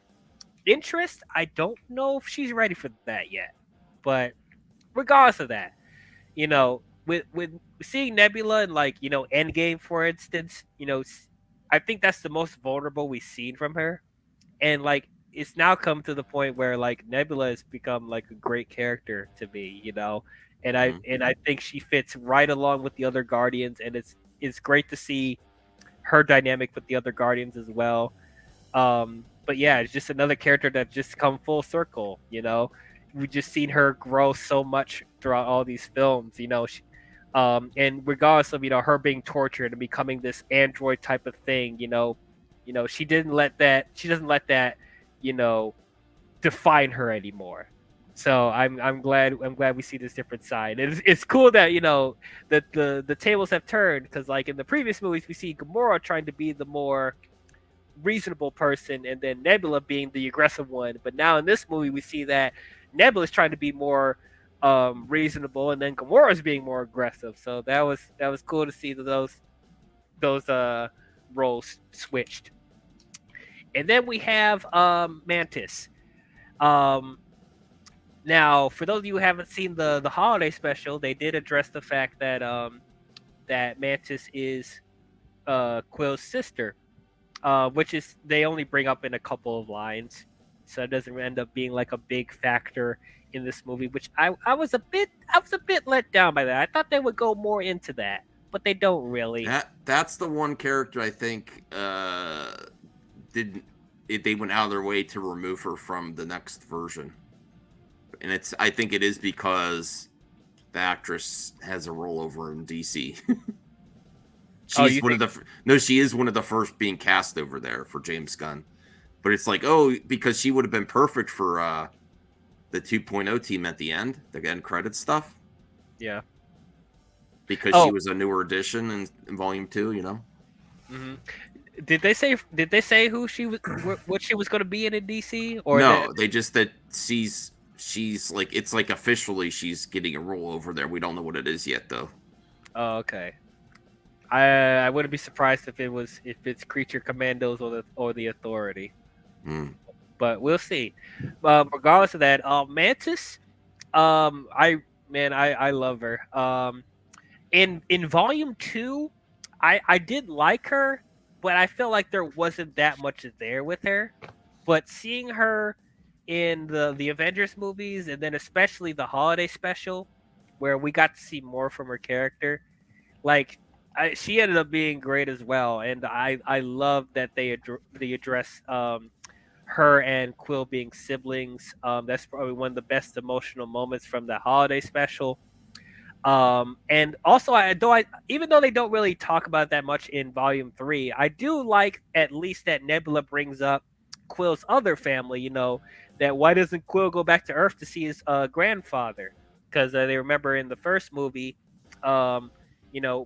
interest? I don't know if she's ready for that yet. But regardless of that, with seeing Nebula in like, Endgame, for instance, I think that's the most vulnerable we've seen from her. And like it's now come to the point where like Nebula has become like a great character to me, Mhm. and I think she fits right along with the other Guardians, and it's great to see her dynamic with the other Guardians as well. But yeah, it's just another character that just come full circle. We just seen her grow so much throughout all these films. And regardless of her being tortured and becoming this android type of thing, she didn't let that. She doesn't let that, you know, define her anymore. So I'm glad we see this different side. It's cool that that the tables have turned, because like in the previous movies we see Gamora trying to be the more reasonable person, and then Nebula being the aggressive one. But now in this movie, we see that Nebula's trying to be more reasonable, and then Gamora's being more aggressive. So that was cool to see those roles switched. And then we have Mantis. Um, Now, for those of you who haven't seen the holiday special, they did address the fact that that Mantis is Quill's sister, which is they only bring up in a couple of lines, so it doesn't end up being like a big factor in this movie. Which I was a bit let down by that. I thought they would go more into that, but they don't really. That's the one character I think didn't they went out of their way to remove her from the next version, and I think it is because the actress has a rollover in DC. Oh, She's you one think? of the no, she is one of the first being cast over there for James Gunn. But it's like, oh, because she would have been perfect for the 2.0 team at the end, the end credit stuff, Yeah. because she Oh. was a newer addition in Volume 2. Hmm. Did they say who she was, what she was going to be in DC, or that? No, they just that she's like it's like officially she's getting a role over there. We don't know what it is yet though. Oh, okay. I wouldn't be surprised if it's Creature Commandos or the Authority, Hmm. but we'll see. Regardless of that, Mantis, I love her. In Volume 2, I did like her, but I felt like there wasn't that much there with her. But seeing her in the Avengers movies, and then especially the holiday special, where we got to see more from her character, like she ended up being great as well. And I love that they address her and Quill being siblings. That's probably one of the best emotional moments from the holiday special. And also, even though they don't really talk about it that much in Volume 3, I do like at least that Nebula brings up Quill's other family. That why doesn't Quill go back to Earth to see his grandfather? Because they remember in the first movie,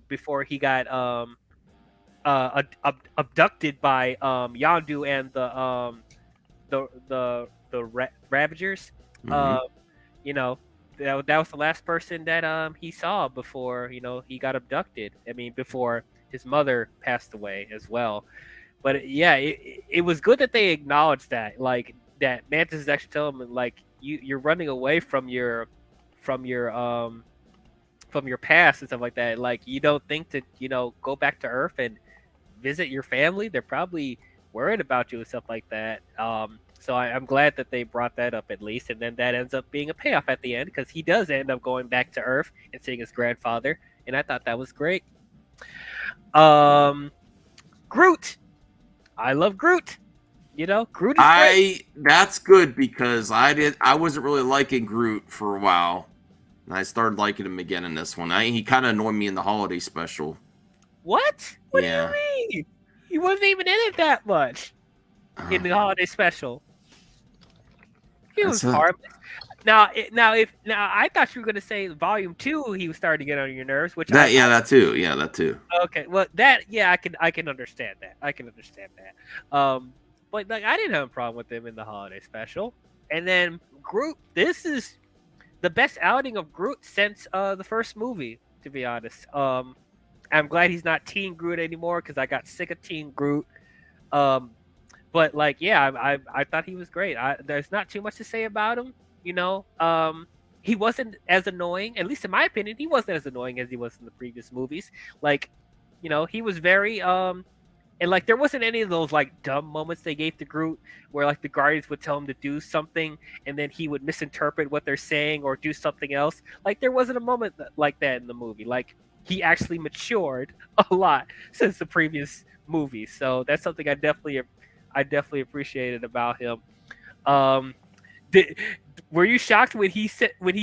before he got abducted by Yondu and the Ravagers. Hmm. Uh, you know, that was the last person that he saw before he got abducted. I mean, before his mother passed away as well. But yeah, it was good that they acknowledged that, like that Mantis is actually telling him like you're running away from your um from your past and stuff like that. Like you don't think to go back to Earth and visit your family. They're probably worried about you and stuff like that. So I'm glad that they brought that up at least, and then that ends up being a payoff at the end because he does end up going back to Earth and seeing his grandfather, and I thought that was great. Um, Groot, I love Groot. Groot is great. That's good because I wasn't really liking Groot for a while, and I started liking him again in this one. He kind of annoyed me in the holiday special. What? What do you Yeah. mean? He wasn't even in it that much in the holiday special. He was That's a harmless. Now, I thought you were gonna say Volume 2. He was starting to get on your nerves, which that yeah that too yeah that too. okay. Well, that yeah, I can understand that. I can understand that. But like I didn't have a problem with him in the holiday special. And then Groot. This is the best outing of Groot since the first movie. To be honest, I'm glad he's not Teen Groot anymore because I got sick of Teen Groot. Um, but like, yeah, I thought he was great. There's not too much to say about him. He wasn't as annoying, at least in my opinion. He wasn't as annoying as he was in the previous movies. Like, he was very And like there wasn't any of those like dumb moments they gave to Groot where like the Guardians would tell him to do something and then he would misinterpret what they're saying or do something else. Like there wasn't a moment like that in the movie. Like he actually matured a lot since the previous movie. So that's something I definitely appreciated about him. Um, did, were you shocked when he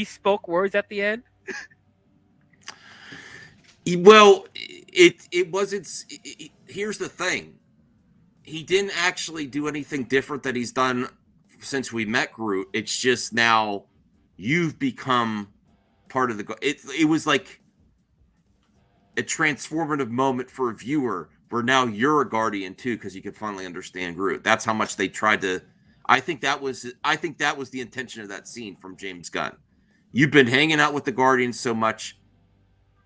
spoke words at the end? Well, it wasn't. Here's the thing: he didn't actually do anything different that he's done since we met Groot. It's just now you've become part of the. It was like a transformative moment for a viewer where now you're a Guardian too because you could finally understand Groot. That's how much they tried to. I think that was the intention of that scene from James Gunn. You've been hanging out with the Guardians so much.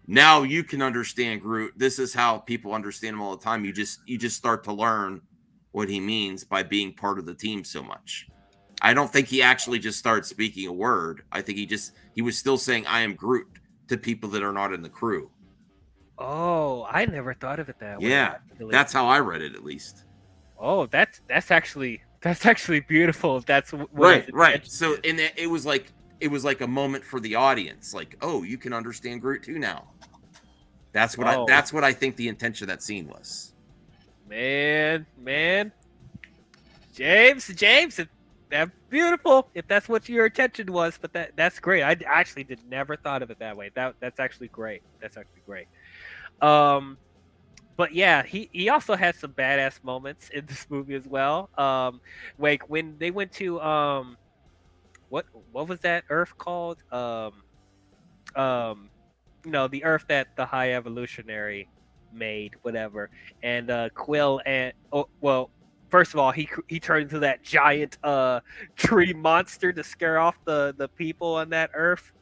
Now you can understand Groot. This is how people understand him all the time. You just start to learn what he means by being part of the team so much. I don't think he actually just started speaking a word. I think he was still saying I am Groot to people that are not in the crew. Oh, I never thought of it that way. Yeah, Actually. that's how I read it at least. Oh, that's actually beautiful. If that's what Right. So and it was like a moment for the audience. Like, oh, you can understand Groot too now. That's what I think the intention of that scene was. Man, James, that's beautiful. If that's what your intention was, but that's great. I actually never thought of it that way. That's actually great. That's actually great. But yeah, he also had some badass moments in this movie as well. Like when they went to what was that Earth called? The Earth that the High Evolutionary made, whatever. And Quill and first of all, he turned into that giant tree monster to scare off the people on that Earth.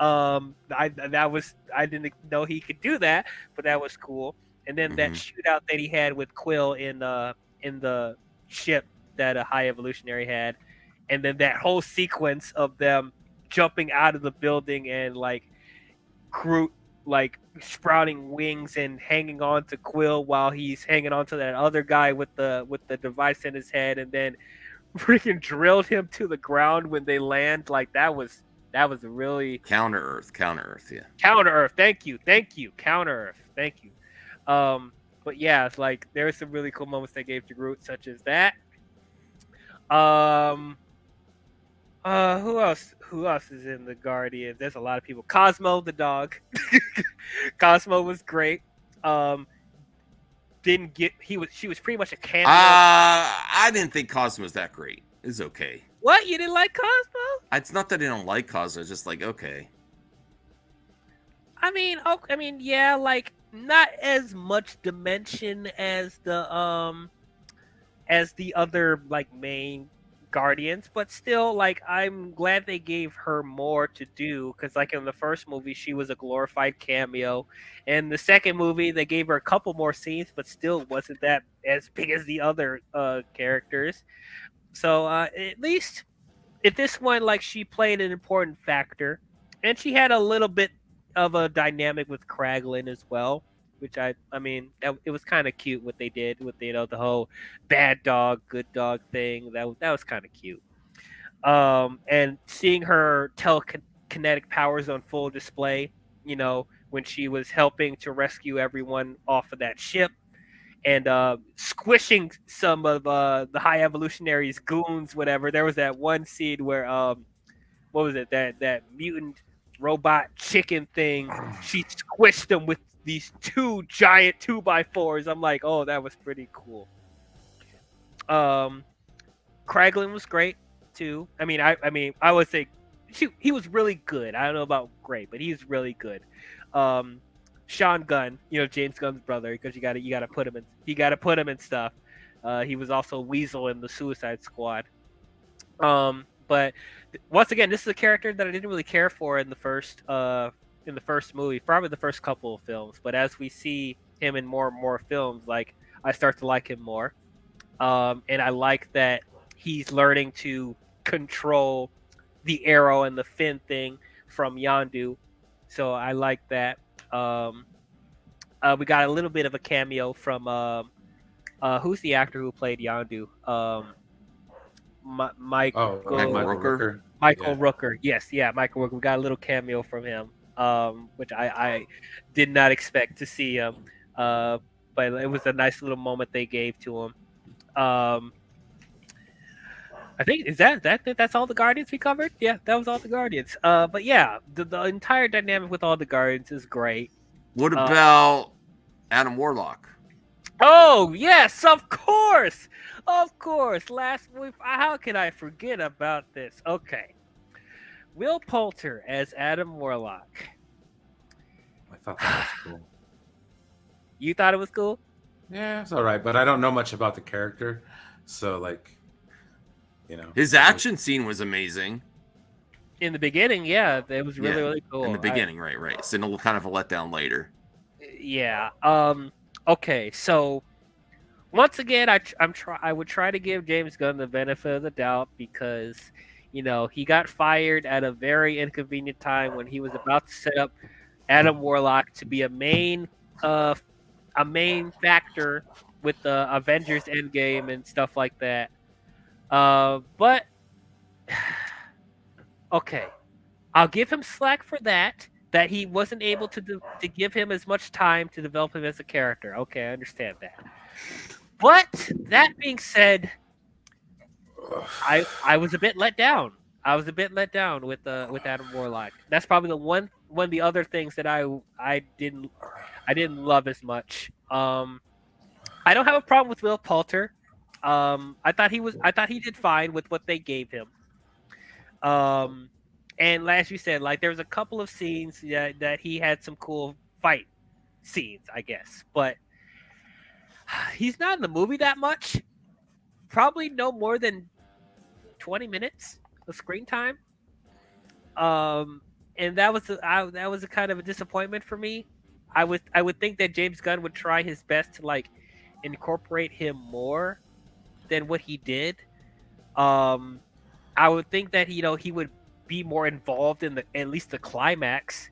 I didn't know he could do that, but that was cool. And then that shootout that he had with Quill in the ship that a High Evolutionary had, and then that whole sequence of them jumping out of the building and like Groot like sprouting wings and hanging on to Quill while he's hanging on to that other guy with the device in his head, and then freaking drilled him to the ground when they land. Like that was a really Counter Earth, yeah. Counter Earth. Thank you, Counter Earth. Thank you. But yeah, it's like there were some really cool moments they gave to Groot, such as that. Who else? Who else is in the Guardians? There's a lot of people. Cosmo the dog. Cosmo was great. She was pretty much a cameo. I didn't think Cosmo was that great. It's okay. What? You didn't like Cosmo? It's not that I don't like Cosmo. It's just like okay. I mean, yeah, like not as much dimension as the other like main Guardians, but still, like I'm glad they gave her more to do because, like in the first movie, she was a glorified cameo, and the second movie they gave her a couple more scenes, but still wasn't that as big as the other characters. So at least at this one, like she played an important factor, and she had a little bit of a dynamic with Kraglin as well, which it was kind of cute what they did with the whole bad dog, good dog thing. That was kind of cute. And seeing her telekinetic powers on full display, when she was helping to rescue everyone off of that ship and squishing some of the High Evolutionaries' goons, whatever. There was that one scene where what was it? That mutant robot chicken thing. She squished them with these two giant 2x4s. I'm like, oh, that was pretty cool. Kraglin was great too. I would say he was really good. I don't know about great, but he's really good. Sean Gunn, James Gunn's brother, because you gotta put him in stuff. He was also Weasel in the Suicide Squad. But once again, this is a character that I didn't really care for in the first movie, probably the first couple of films. But as we see him in more and more films, like I start to like him more. And I like that he's learning to control the arrow and the fin thing from Yondu. So I like that. We got a little bit of a cameo from Who's the actor who played Yondu? Oh, Michael Michael Rooker. Michael Yeah. Rooker. Yes, yeah, Michael Rooker. We got a little cameo from him, which I did not expect to see him. But it was a nice little moment they gave to him. Um, I think that's all the Guardians we covered. Yeah, that was all the Guardians. But yeah, the entire dynamic with all the Guardians is great. What about Adam Warlock? Oh yes, of course, of course. Last week, how can I forget about this? Okay, Will Poulter as Adam Warlock. I thought that was cool. You thought it was cool? Yeah, it's all right, but I don't know much about the character, so like, His action scene was amazing. In the beginning, yeah, it was really, really cool. In the beginning, right. So it'll kind of a letdown later. Yeah. Okay, so once again, I would try to give James Gunn the benefit of the doubt because, he got fired at a very inconvenient time when he was about to set up Adam Warlock to be a main factor with the Avengers Endgame and stuff like that. But okay, I'll give him slack for that. That he wasn't able to give him as much time to develop him as a character. Okay, I understand that. But that being said, I was a bit let down. I was a bit let down with Adam Warlock. That's probably the one of the other things that I didn't love as much. I don't have a problem with Will Poulter. I thought he did fine with what they gave him. And as you said, like there was a couple of scenes that he had some cool fight scenes, I guess, but he's not in the movie that much. Probably no more than 20 minutes of screen time. And that was a kind of a disappointment for me. I would think that James Gunn would try his best to like incorporate him more than what he did. I would think that he would be more involved in at least the climax.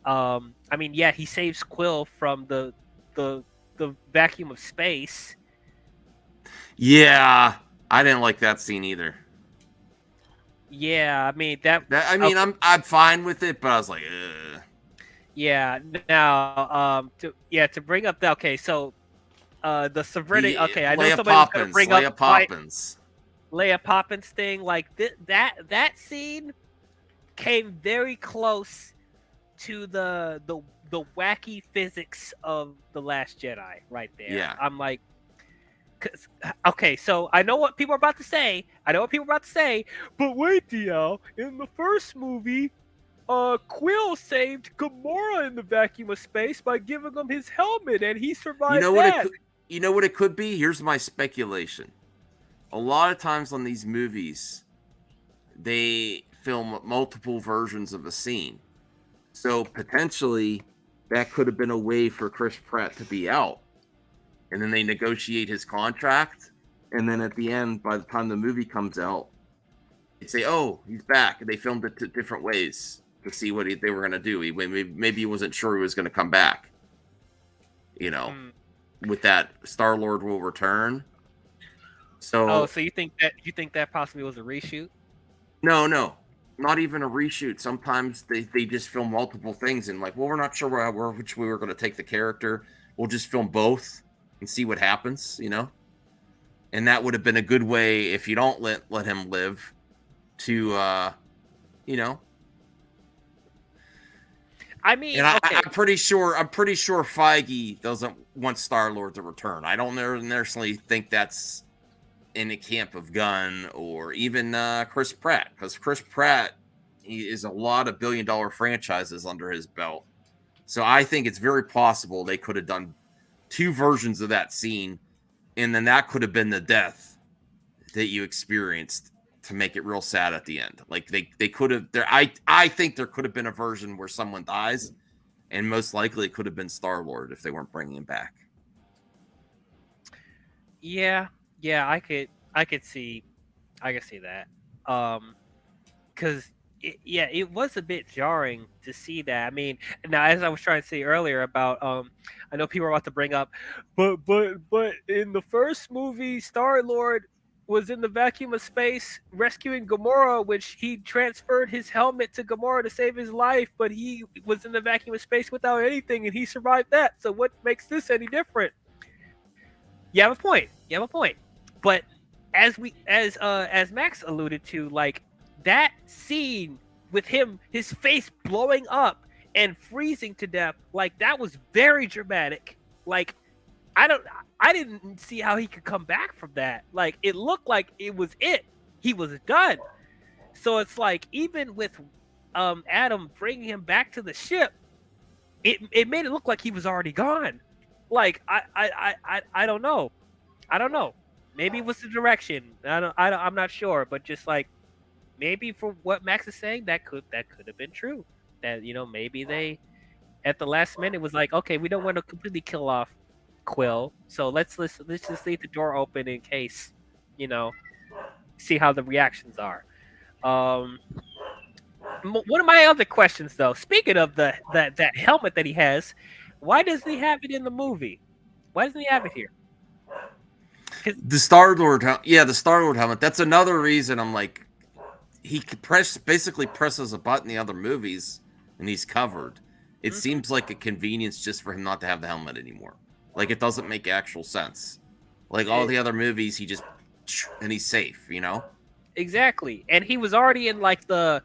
I mean, yeah, he saves Quill from the vacuum of space. Yeah, I didn't like that scene either. Yeah, I mean I'm fine with it, but I was like, ugh. Yeah. Now, to bring up so the subverting. Okay, I know somebody was going to bring up Leia Poppins thing. Like that scene came very close to the wacky physics of The Last Jedi right there. Yeah. I'm like, okay, so I know what people are about to say. But wait, DL, in the first movie, Quill saved Gamora in the vacuum of space by giving him his helmet, and he survived You know what it could be? Here's my speculation. A lot of times on these movies, they film multiple versions of a scene. So potentially that could have been a way for Chris Pratt to be out. And then they negotiate his contract. And then at the end, by the time the movie comes out, they say, oh, he's back. And they filmed it different ways to see what they were going to do. Maybe he wasn't sure he was going to come back. With that, Star-Lord will return. So you think that possibly was a reshoot? No, not even a reshoot. Sometimes they just film multiple things and like, well, we're not sure which way we're going to take the character. We'll just film both and see what happens, And that would have been a good way if you don't let him live to, I mean, and okay. I'm pretty sure Feige doesn't want Star-Lord to return. I don't necessarily think that's in the camp of Gunn or even Chris Pratt, because Chris Pratt is a lot of billion-dollar franchises under his belt. So I think it's very possible they could have done two versions of that scene, and then that could have been the death that you experienced to make it real sad at the end. Like they could have I think there could have been a version where someone dies, and most likely it could have been Star-Lord if they weren't bringing him back. Yeah, I could see that. Cuz yeah, it was a bit jarring to see that. I mean, now as I was trying to say earlier about, I know people are about to bring up, but in the first movie, Star Lord was in the vacuum of space rescuing Gamora, which he transferred his helmet to Gamora to save his life, but he was in the vacuum of space without anything, and he survived that. So what makes this any different? You have a point. You have a point. But as Max alluded to, like that scene with him, his face blowing up and freezing to death, like that was very dramatic. Like I don't I didn't see how he could come back from that. Like it looked like it was it. He was done. So it's like even with Adam bringing him back to the ship, it made it look like he was already gone. Like I don't know. I don't know. Maybe it was the direction. I'm not sure, but just like maybe for what Max is saying, that could have been true. That maybe they at the last minute was like, okay, we don't want to completely kill off Quill, so let's just leave the door open in case, you know, see how the reactions are. Um, One of my other questions, though, speaking of that helmet that he has, why doesn't he have it in the movie? Why doesn't he have it here? The Star Lord, yeah, the Star Lord helmet. That's another reason I'm like, he could basically presses a button in the other movies, and he's covered. It seems like a convenience just for him not to have the helmet anymore. Like it doesn't make actual sense. Like all the other movies, he just and he's safe, you know. Exactly, and he was already in like the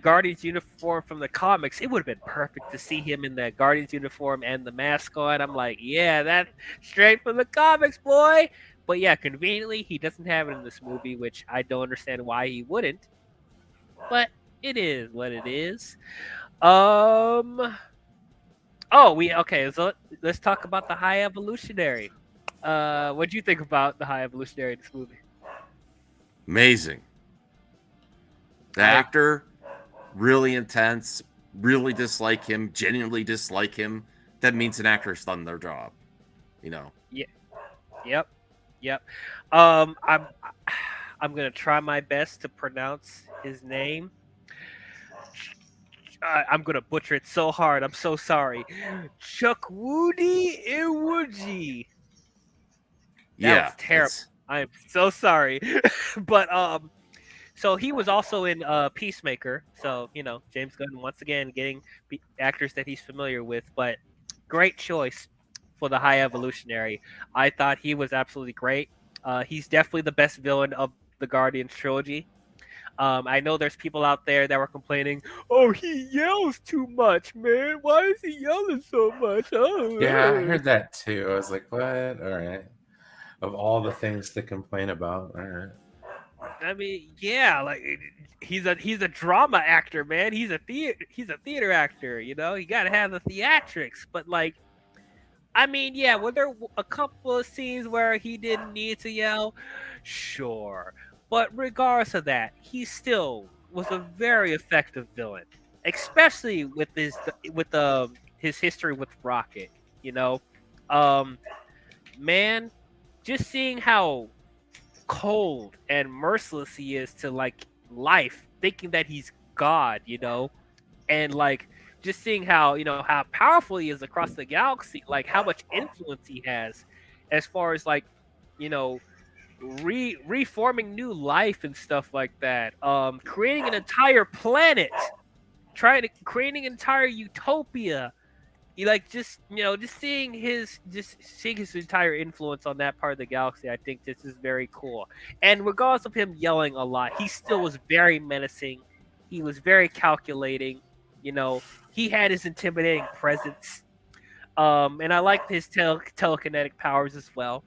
Guardians uniform from the comics. It would have been perfect to see him in the Guardians uniform and the mask on. I'm like, yeah, that's straight from the comics, boy. But yeah, conveniently, he doesn't have it in this movie, which I don't understand why he wouldn't. But it is what it is. Um. Oh, okay. So let's talk about the High Evolutionary. What do you think about the High Evolutionary in this movie? Amazing. The actor, really intense, really dislike him, genuinely dislike him. That means an actor's done their job, you know. Yeah. Yep. Yep. I'm gonna try my best to pronounce his name. I'm gonna butcher it so hard. I'm so sorry. Chukwudi Iwuji. That Yeah, was terrible. I'm so sorry. But so he was also in Peacemaker. So James Gunn once again getting actors that he's familiar with. But great choice for the High Evolutionary. I thought he was absolutely great. He's definitely the best villain of the Guardians trilogy. I know there's people out there that were complaining, "Oh, he yells too much, man. Why is he yelling so much?" Oh, Yeah, I heard that too. I was like, what? All right. Of all the things to complain about, all right. I mean, yeah, like he's a drama actor, man. He's a theater actor. You got to have the theatrics. But like, I mean, yeah, were there a couple of scenes where he didn't need to yell? Sure. But regardless of that, he still was a very effective villain, especially with his history with Rocket. You know, um, man, just seeing how cold and merciless he is to like life, thinking that he's God. And like just seeing how powerful he is across the galaxy, like how much influence he has, as far as like you know reforming new life and stuff like that, creating an entire planet, creating an entire utopia. You like just seeing his entire influence on that part of the galaxy. I think this is very cool. And regardless of him yelling a lot, he still was very menacing. He was very calculating. He had his intimidating presence. And I liked his telekinetic powers as well.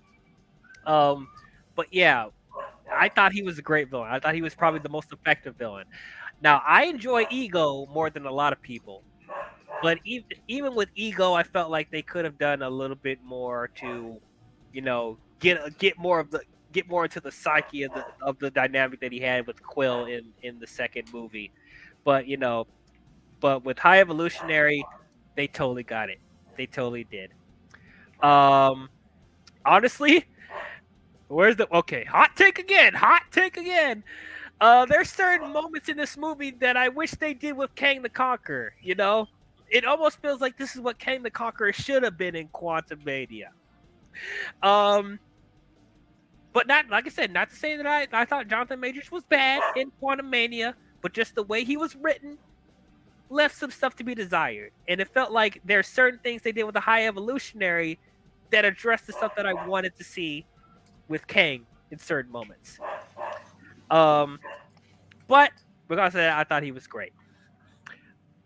Um, but yeah, I thought he was a great villain. I thought he was probably the most effective villain. Now, I enjoy Ego more than a lot of people, but even with Ego, I felt like they could have done a little bit more to, get more into the psyche of the dynamic that he had with Quill in the second movie. But but with High Evolutionary, they totally got it. They totally did. Um, Honestly, hot take again? Hot take again. There's certain moments in this movie that I wish they did with Kang the Conqueror. You know, it almost feels like this is what Kang the Conqueror should have been in Quantum Mania. Um, but not like I said, not to say that I thought Jonathan Majors was bad in Quantum Mania, but just the way he was written left some stuff to be desired, and it felt like there's certain things they did with the High Evolutionary that addressed the stuff that I wanted to see with Kang in certain moments. Um, but because of that, I thought he was great.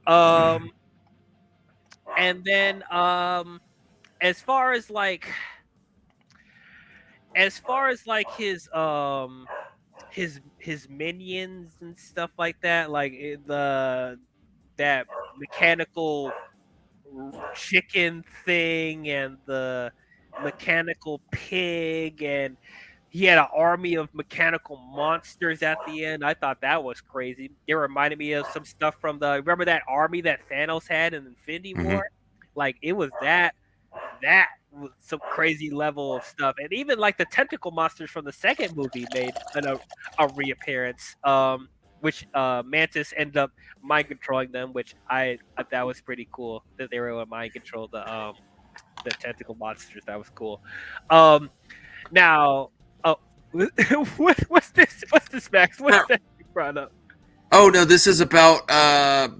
Um, and then as far as like his minions and stuff like that, like the that mechanical chicken thing and the mechanical pig, and he had an army of mechanical monsters at the end. I thought that was crazy. It reminded me of some stuff from the remember that army that Thanos had in Infinity Mm-hmm. War. Like it was that was some crazy level of stuff, and even like the tentacle monsters from the second movie made a reappearance. Which Mantis ended up mind controlling them, which I that was pretty cool that they were able to mind control the tentacle monsters. That was cool. Now, oh, what's this? What's this, Max? What's that you brought up? Oh no, this is about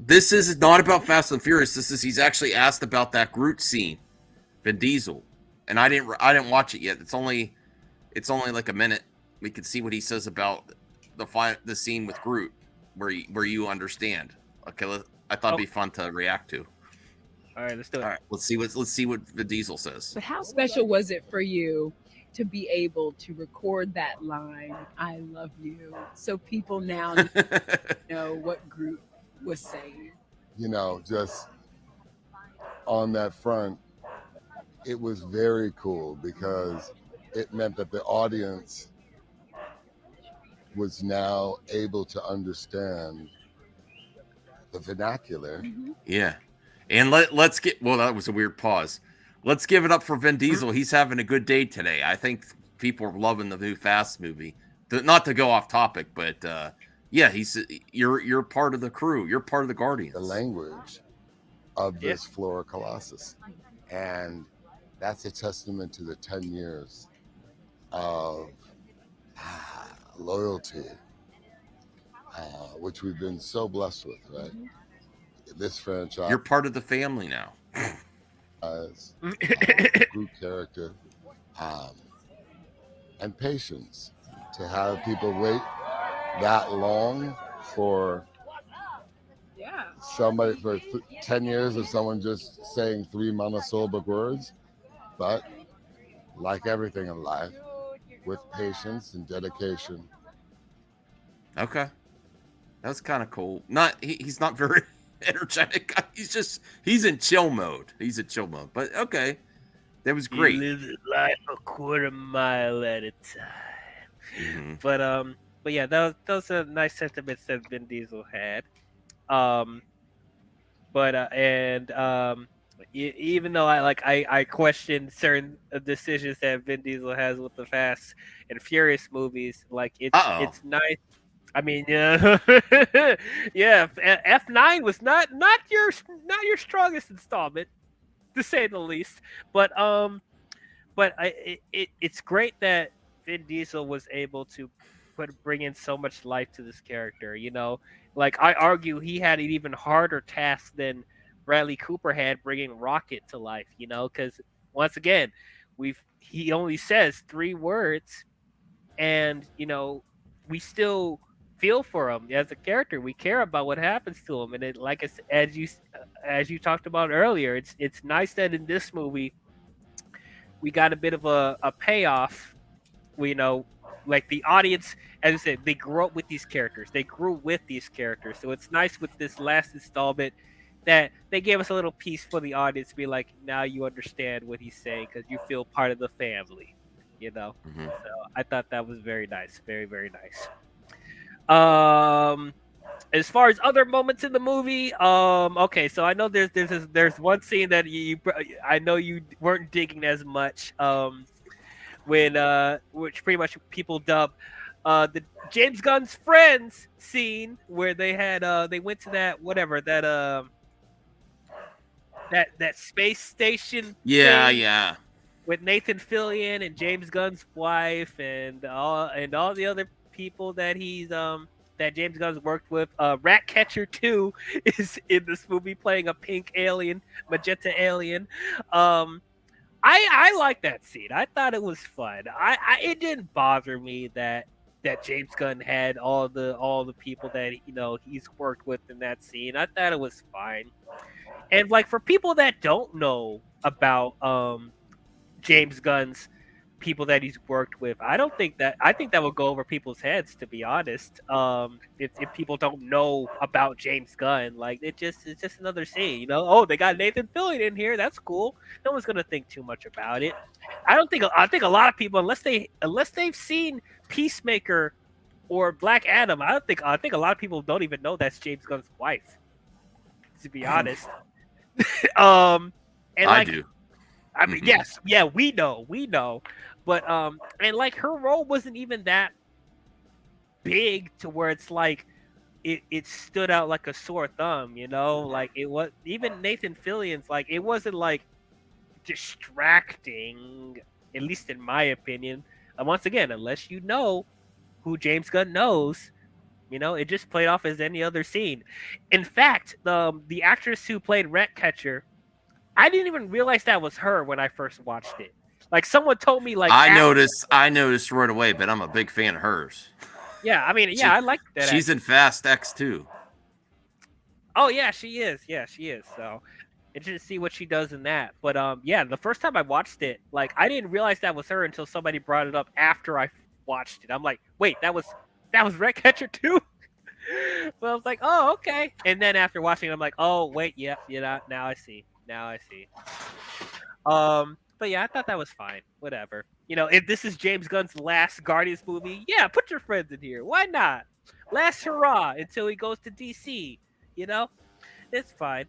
this is not about Fast and Furious. This is he's actually asked about that Groot scene, Vin Diesel, and I didn't watch it yet. It's only like a minute. We can see what he says about the scene with Groot, where you understand. Okay, I thought it'd be fun to react to. All right, let's do it. All right, let's see what Vin Diesel says. But how special was it for you to be able to record that line, "I love you," so people now know what Groot was saying? You know, just on that front, it was very cool because it meant that the audience was now able to understand the vernacular. Yeah. And let's get that was a weird pause. Let's give it up for Vin Diesel. He's having a good day today. I think people are loving the new Fast movie. Not to go off topic, but yeah, you're part of the crew. You're part of the Guardians. The language of this Flora Colossus. And that's a testament to the 10 years of loyalty, which we've been so blessed with, right? This franchise. You're part of the family now. Group character, and patience to have people wait that long for somebody for 10 years of someone just saying 3 monosyllabic words. But like everything in life, with patience and dedication. Okay, that's kind of cool. He's not very energetic. He's in chill mode. He's in chill mode. But okay, that was great. He lives life a quarter mile at a time. Mm-hmm. But yeah, those are nice sentiments that Vin Diesel had. Even though I question certain decisions that Vin Diesel has with the Fast and Furious movies, like it's nice. I mean, yeah, yeah. F9 was not your strongest installment, to say the least. But it's great that Vin Diesel was able to bring in so much life to this character. You know, like I argue he had an even harder task than Bradley Cooper had bringing Rocket to life. You know, because once again, he only says 3 words, and you know we still feel for him as a character. We care about what happens to him, and it, like I said, as you talked about earlier, it's nice that in this movie we got a bit of a payoff. You know, like the audience, as I said, they grew up with these characters. They grew with these characters, so it's nice with this last installment that they gave us a little piece for the audience to be like, now you understand what he's saying because you feel part of the family. You know, so I thought that was very nice, very very nice. As far as other moments in the movie, okay, so I know there's one scene that I know you weren't digging as much, when which pretty much people dub the James Gunn's friends scene where they went to that whatever that space station Yeah, thing yeah. with Nathan Fillion and James Gunn's wife and all the other people that James Gunn's worked with. Ratcatcher 2 is in this movie playing a pink alien, magenta alien. Um, I like that scene. I thought it was fun. It didn't bother me that James Gunn had all the people that he's worked with in that scene. I thought it was fine. And like for people that don't know about James Gunn's people that he's worked with, I think that would go over people's heads, to be honest. If people don't know about James Gunn, like it's just another scene, Oh, they got Nathan Fillion in here. That's cool. No one's gonna think too much about it. I think a lot of people, unless they've seen Peacemaker or Black Adam, I think a lot of people don't even know that's James Gunn's wife. To be honest, and I like do. I mean, yes, yeah, we know, but and like her role wasn't even that big to where it's like it stood out like a sore thumb, like it was even Nathan Fillion's like it wasn't like distracting, at least in my opinion. And once again, unless you know who James Gunn knows, it just played off as any other scene. In fact, the actress who played Ratcatcher, I didn't even realize that was her when I first watched it. Like someone told me, like I noticed right away, but I'm a big fan of hers. Yeah, I mean, yeah, I like that. She's in Fast X too. Oh yeah, she is. Yeah, she is. So interested to see what she does in that. But yeah, the first time I watched it, like I didn't realize that was her until somebody brought it up after I watched it. I'm like, wait, that was Redcatcher too. So I was like, oh okay. And then after watching it, I'm like, oh wait, yeah, now I see. Now I see. But yeah, I thought that was fine. Whatever. If this is James Gunn's last Guardians movie, yeah, put your friends in here. Why not? Last hurrah until he goes to DC. It's fine.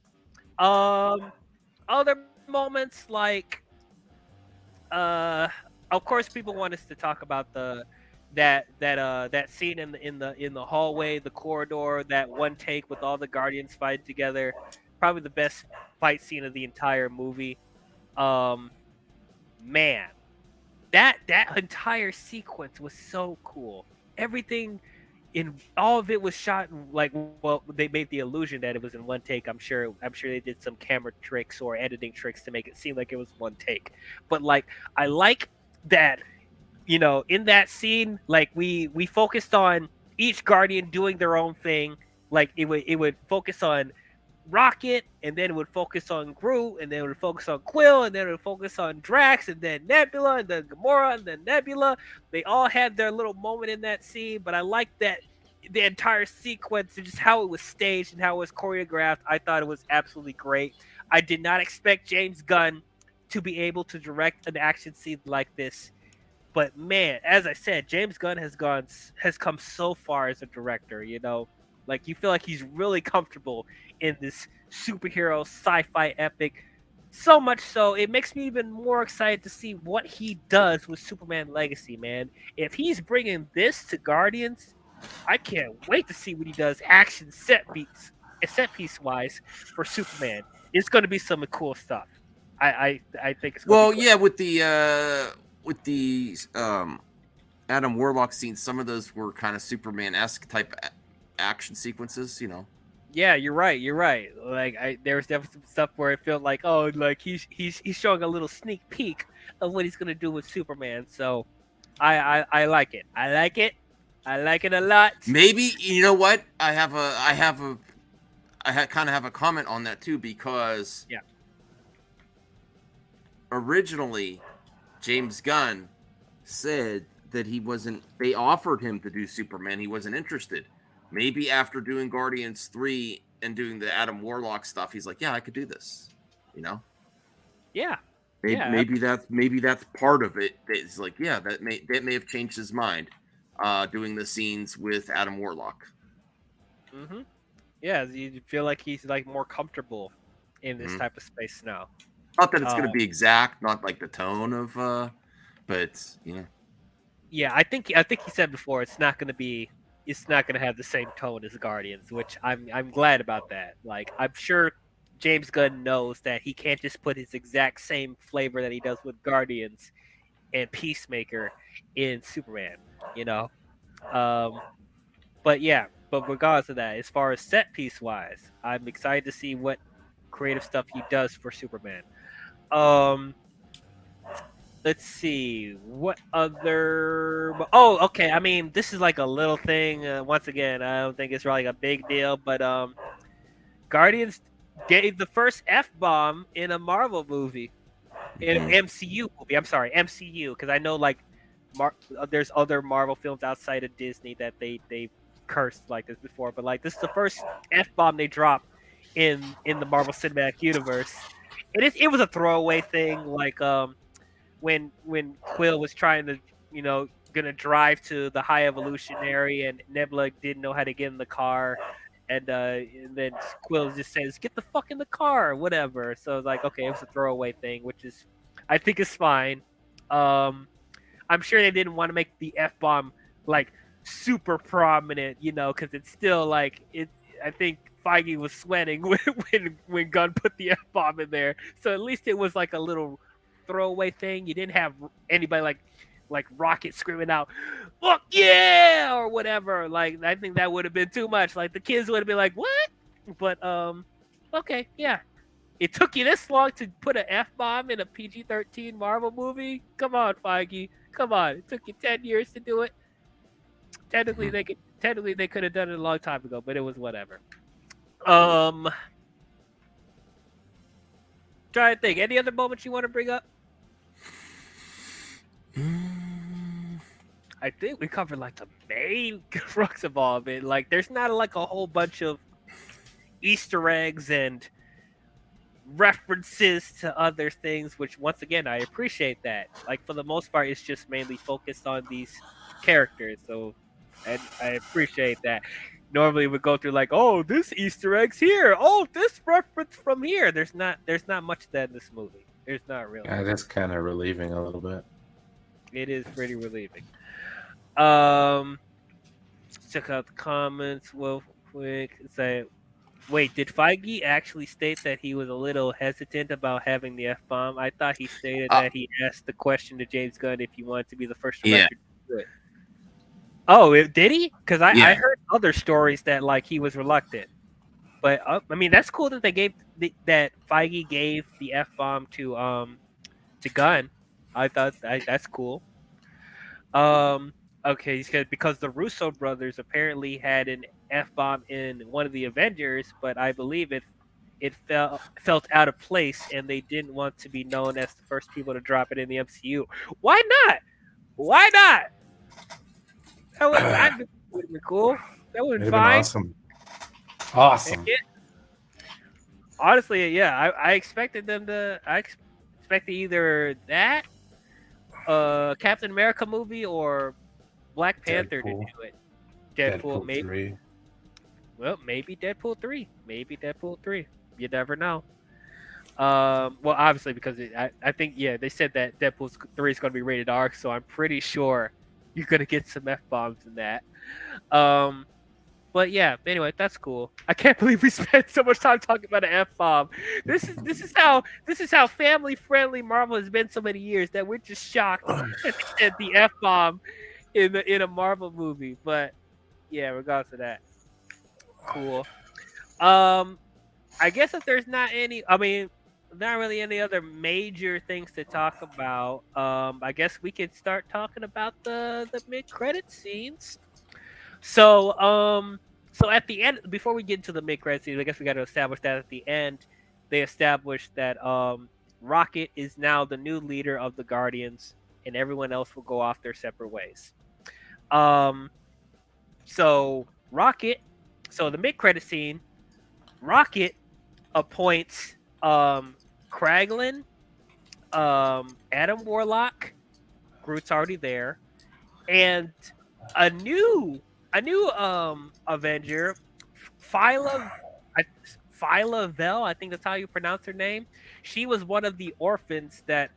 Other moments like, of course, people want us to talk about that scene in the hallway, the corridor, that one take with all the Guardians fighting together. Probably the best fight scene of the entire movie. Man, that entire sequence was so cool. Everything in all of it was shot in, like, well, they made the illusion that it was in one take. I'm sure they did some camera tricks or editing tricks to make it seem like it was one take. But like, I like that, in that scene, like we focused on each Guardian doing their own thing. Like it would focus on Rocket, and then it would focus on Groot, and then it would focus on Quill, and then it would focus on Drax, and then Nebula, and then Gamora, and then Nebula. They all had their little moment in that scene, but I like that the entire sequence and just how it was staged and how it was choreographed. I thought it was absolutely great. I did not expect James Gunn to be able to direct an action scene like this. But man, as I said, James Gunn has come so far as a director, Like you feel like he's really comfortable in this superhero sci-fi epic. So much so, it makes me even more excited to see what he does with Superman Legacy, man. If he's bringing this to Guardians, I can't wait to see what he does action set piece wise for Superman. It's going to be some cool stuff. I think it's gonna be cool. Yeah, with the Adam Warlock scene, some of those were kind of Superman-esque type action sequences, Yeah, you're right. Like there was definitely some stuff where it felt like, oh, like he's showing a little sneak peek of what he's gonna do with Superman. So I like it. I like it a lot. Maybe, you know what? I kind of have a comment on that too, because Yeah. Originally James Gunn said that they offered him to do Superman. He wasn't interested. Maybe after doing Guardians 3 and doing the Adam Warlock stuff, he's like, yeah, I could do this. Yeah. Maybe that's part of it. It's like, yeah, that may have changed his mind. Doing the scenes with Adam Warlock. Mm-hmm. Yeah, you feel like he's like more comfortable in this type of space now. Not that it's going to be exact, not like the tone of, but Yeah, I think he said before it's not gonna have the same tone as Guardians, which I'm glad about that. Like I'm sure James Gunn knows that he can't just put his exact same flavor that he does with Guardians and Peacemaker in Superman, you know. Um, but yeah, but regardless of that, as far as set piece wise, I'm excited to see what creative stuff he does for Superman. Um, let's see what other. Oh, okay. I mean, this is like a little thing. Once again, I don't think it's really a big deal, but Guardians gave the first F bomb in a Marvel movie, in an Mhm. MCU movie. I'm sorry, MCU, because I know like there's other Marvel films outside of Disney that they cursed like this before, but like this is the first F bomb they dropped in the Marvel Cinematic Universe. It was a throwaway thing, like when Quill was trying to, gonna drive to the High Evolutionary, and Nebula didn't know how to get in the car, and then Quill just says, "Get the fuck in the car," whatever. So it's like, okay, it was a throwaway thing, which is, I think, is fine. Um, I'm sure they didn't want to make the F bomb like super prominent, because it's still like it. I think Feige was sweating when Gunn put the F bomb in there. So at least it was like a little throwaway thing. You didn't have anybody like Rocket screaming out, "Fuck yeah!" or whatever. Like I think that would have been too much. Like the kids would have been like, "What?" But okay, yeah. It took you this long to put an F bomb in a PG-13 Marvel movie? Come on, Feige. Come on. It took you 10 years to do it. Technically they could have done it a long time ago, but it was whatever. Um Try to think. Any other moments you want to bring up? I think we covered like the main crux of all of it. Like there's not like a whole bunch of Easter eggs and references to other things, which once again I appreciate that. Like for the most part, it's just mainly focused on these characters, so and I appreciate that. Normally we go through like, oh, this Easter egg's here, oh, this reference from here. There's not much of that in this movie. There's not really. Yeah, that's kind of relieving a little bit. It is pretty relieving. Check out the comments real quick. Say, wait, did Feige actually state that he was a little hesitant about having the F bomb? I thought he stated that he asked the question to James Gunn if he wanted to be the first director to do it. Oh, did he? Because I heard other stories that like he was reluctant. But I mean, that's cool that that Feige gave the F bomb to Gunn. I thought that's cool. Okay, he said because the Russo brothers apparently had an F bomb in one of the Avengers, but I believe it felt out of place, and they didn't want to be known as the first people to drop it in the MCU. Why not? Why not? That would have been cool. That would have been fine. Awesome. Awesome. Honestly, yeah, I expected them to. I expected either that, Captain America movie, or Black Panther to do it. Deadpool maybe. 3. Well, maybe Deadpool 3. Maybe Deadpool 3. You never know. Well, obviously, because I think, yeah, they said that Deadpool 3 is going to be rated R, so I'm pretty sure you're going to get some F-bombs in that. But yeah, anyway, that's cool. I can't believe we spent so much time talking about an F-bomb. This is how family friendly Marvel has been so many years that we're just shocked at the F-bomb in a Marvel movie. But yeah, regardless of that, cool. I guess if there's not really any other major things to talk about, I guess we could start talking about the mid-credit scenes. So at the end, before we get into the mid-credit scenes, I guess we got to establish that at the end, they established that Rocket is now the new leader of the Guardians, and everyone else will go off their separate ways. So the mid-credit scene, Rocket appoints Kraglin, Adam Warlock, Groot's already there, and a new Avenger, Phyla Vel, I think that's how you pronounce her name. She was one of the orphans that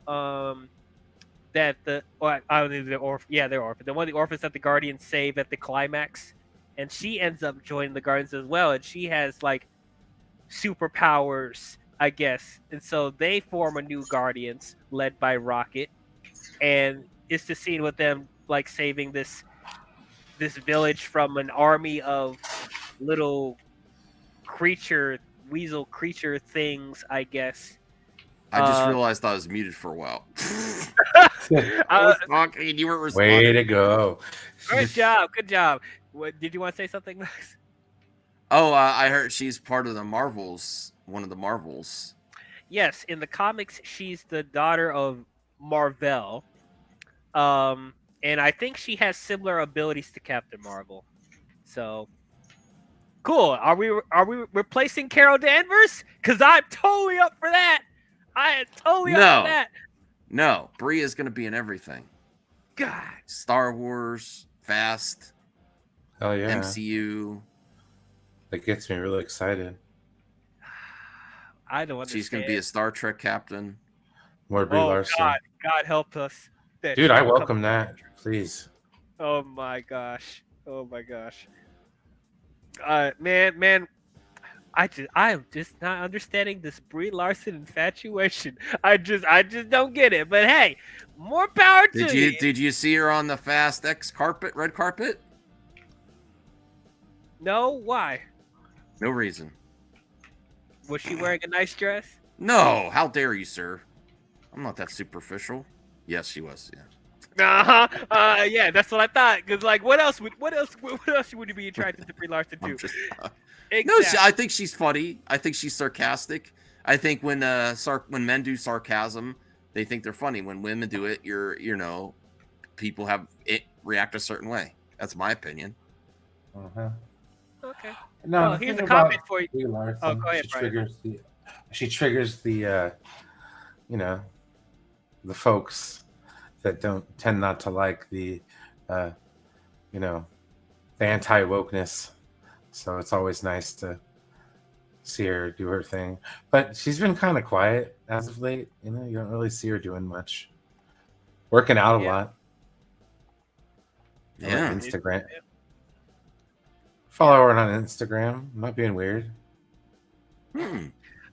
that I don't know the orphan. Yeah, they're orphans. The one of the orphans that the Guardians save at the climax, and she ends up joining the Guardians as well, and she has like superpowers, I guess. And so they form a new Guardians led by Rocket, and it's the scene with them like saving this village from an army of little weasel creature things, I guess. I just Uh, realized I was muted for a while. I uh, was talking and you weren't responding. Way to go. good job, good job. What did you want to say something, Max? Oh, I heard she's part of the Marvels, one of the Marvels. Yes, in the comics, she's the daughter of Marvel, and I think she has similar abilities to Captain Marvel. So cool. Are we replacing Carol Danvers? Because I'm totally up for that. I am totally up for that. No, Brie is going to be in everything. God, Star Wars, Fast, Hell yeah. MCU. That gets me really excited. I don't understand. She's going to be a Star Trek captain. More Brie Larson. God help us. Dude, I welcome that. Please. Oh my gosh. Man, I am just not understanding this Brie Larson infatuation. I just don't get it. But hey, more power to you. Did you see her on the Fast X red carpet? No, why? No reason. Was she wearing a nice dress? No, how dare you, sir? I'm not that superficial. Yes, she was. Yeah. Yeah, that's what I thought. Because like, what else would you be attracted to Brie Larson to? Exactly. No, I think she's funny. I think she's sarcastic. I think when men do sarcasm, they think they're funny. When women do it, people react a certain way. That's my opinion. Uh-huh. Okay. No, here's a comment for you. Brie Larson, oh, go ahead, she triggers the the folks that tend not to like the anti-wokeness. So it's always nice to see her do her thing. But she's been kind of quiet as of late. You don't really see her doing much. Working out a lot. Yeah. On Instagram. Follow her on Instagram. I'm not being weird.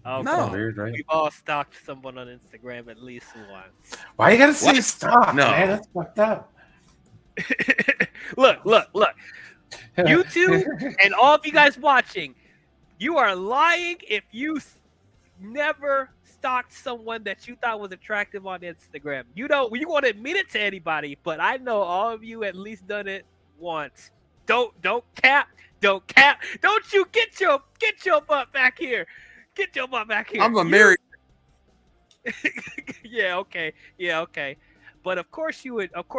Oh, no. Weird, right? We've all stalked someone on Instagram at least once. Why you gotta say stop, No. man? That's fucked up. Look. You two and all of you guys watching, you are lying if you never stalked someone that you thought was attractive on Instagram. You want to admit it to anybody, but I know all of you at least done it once. Don't cap. Don't you get your butt back here. Get your butt back here. I'm a married. Yeah, okay. But of course you would sit I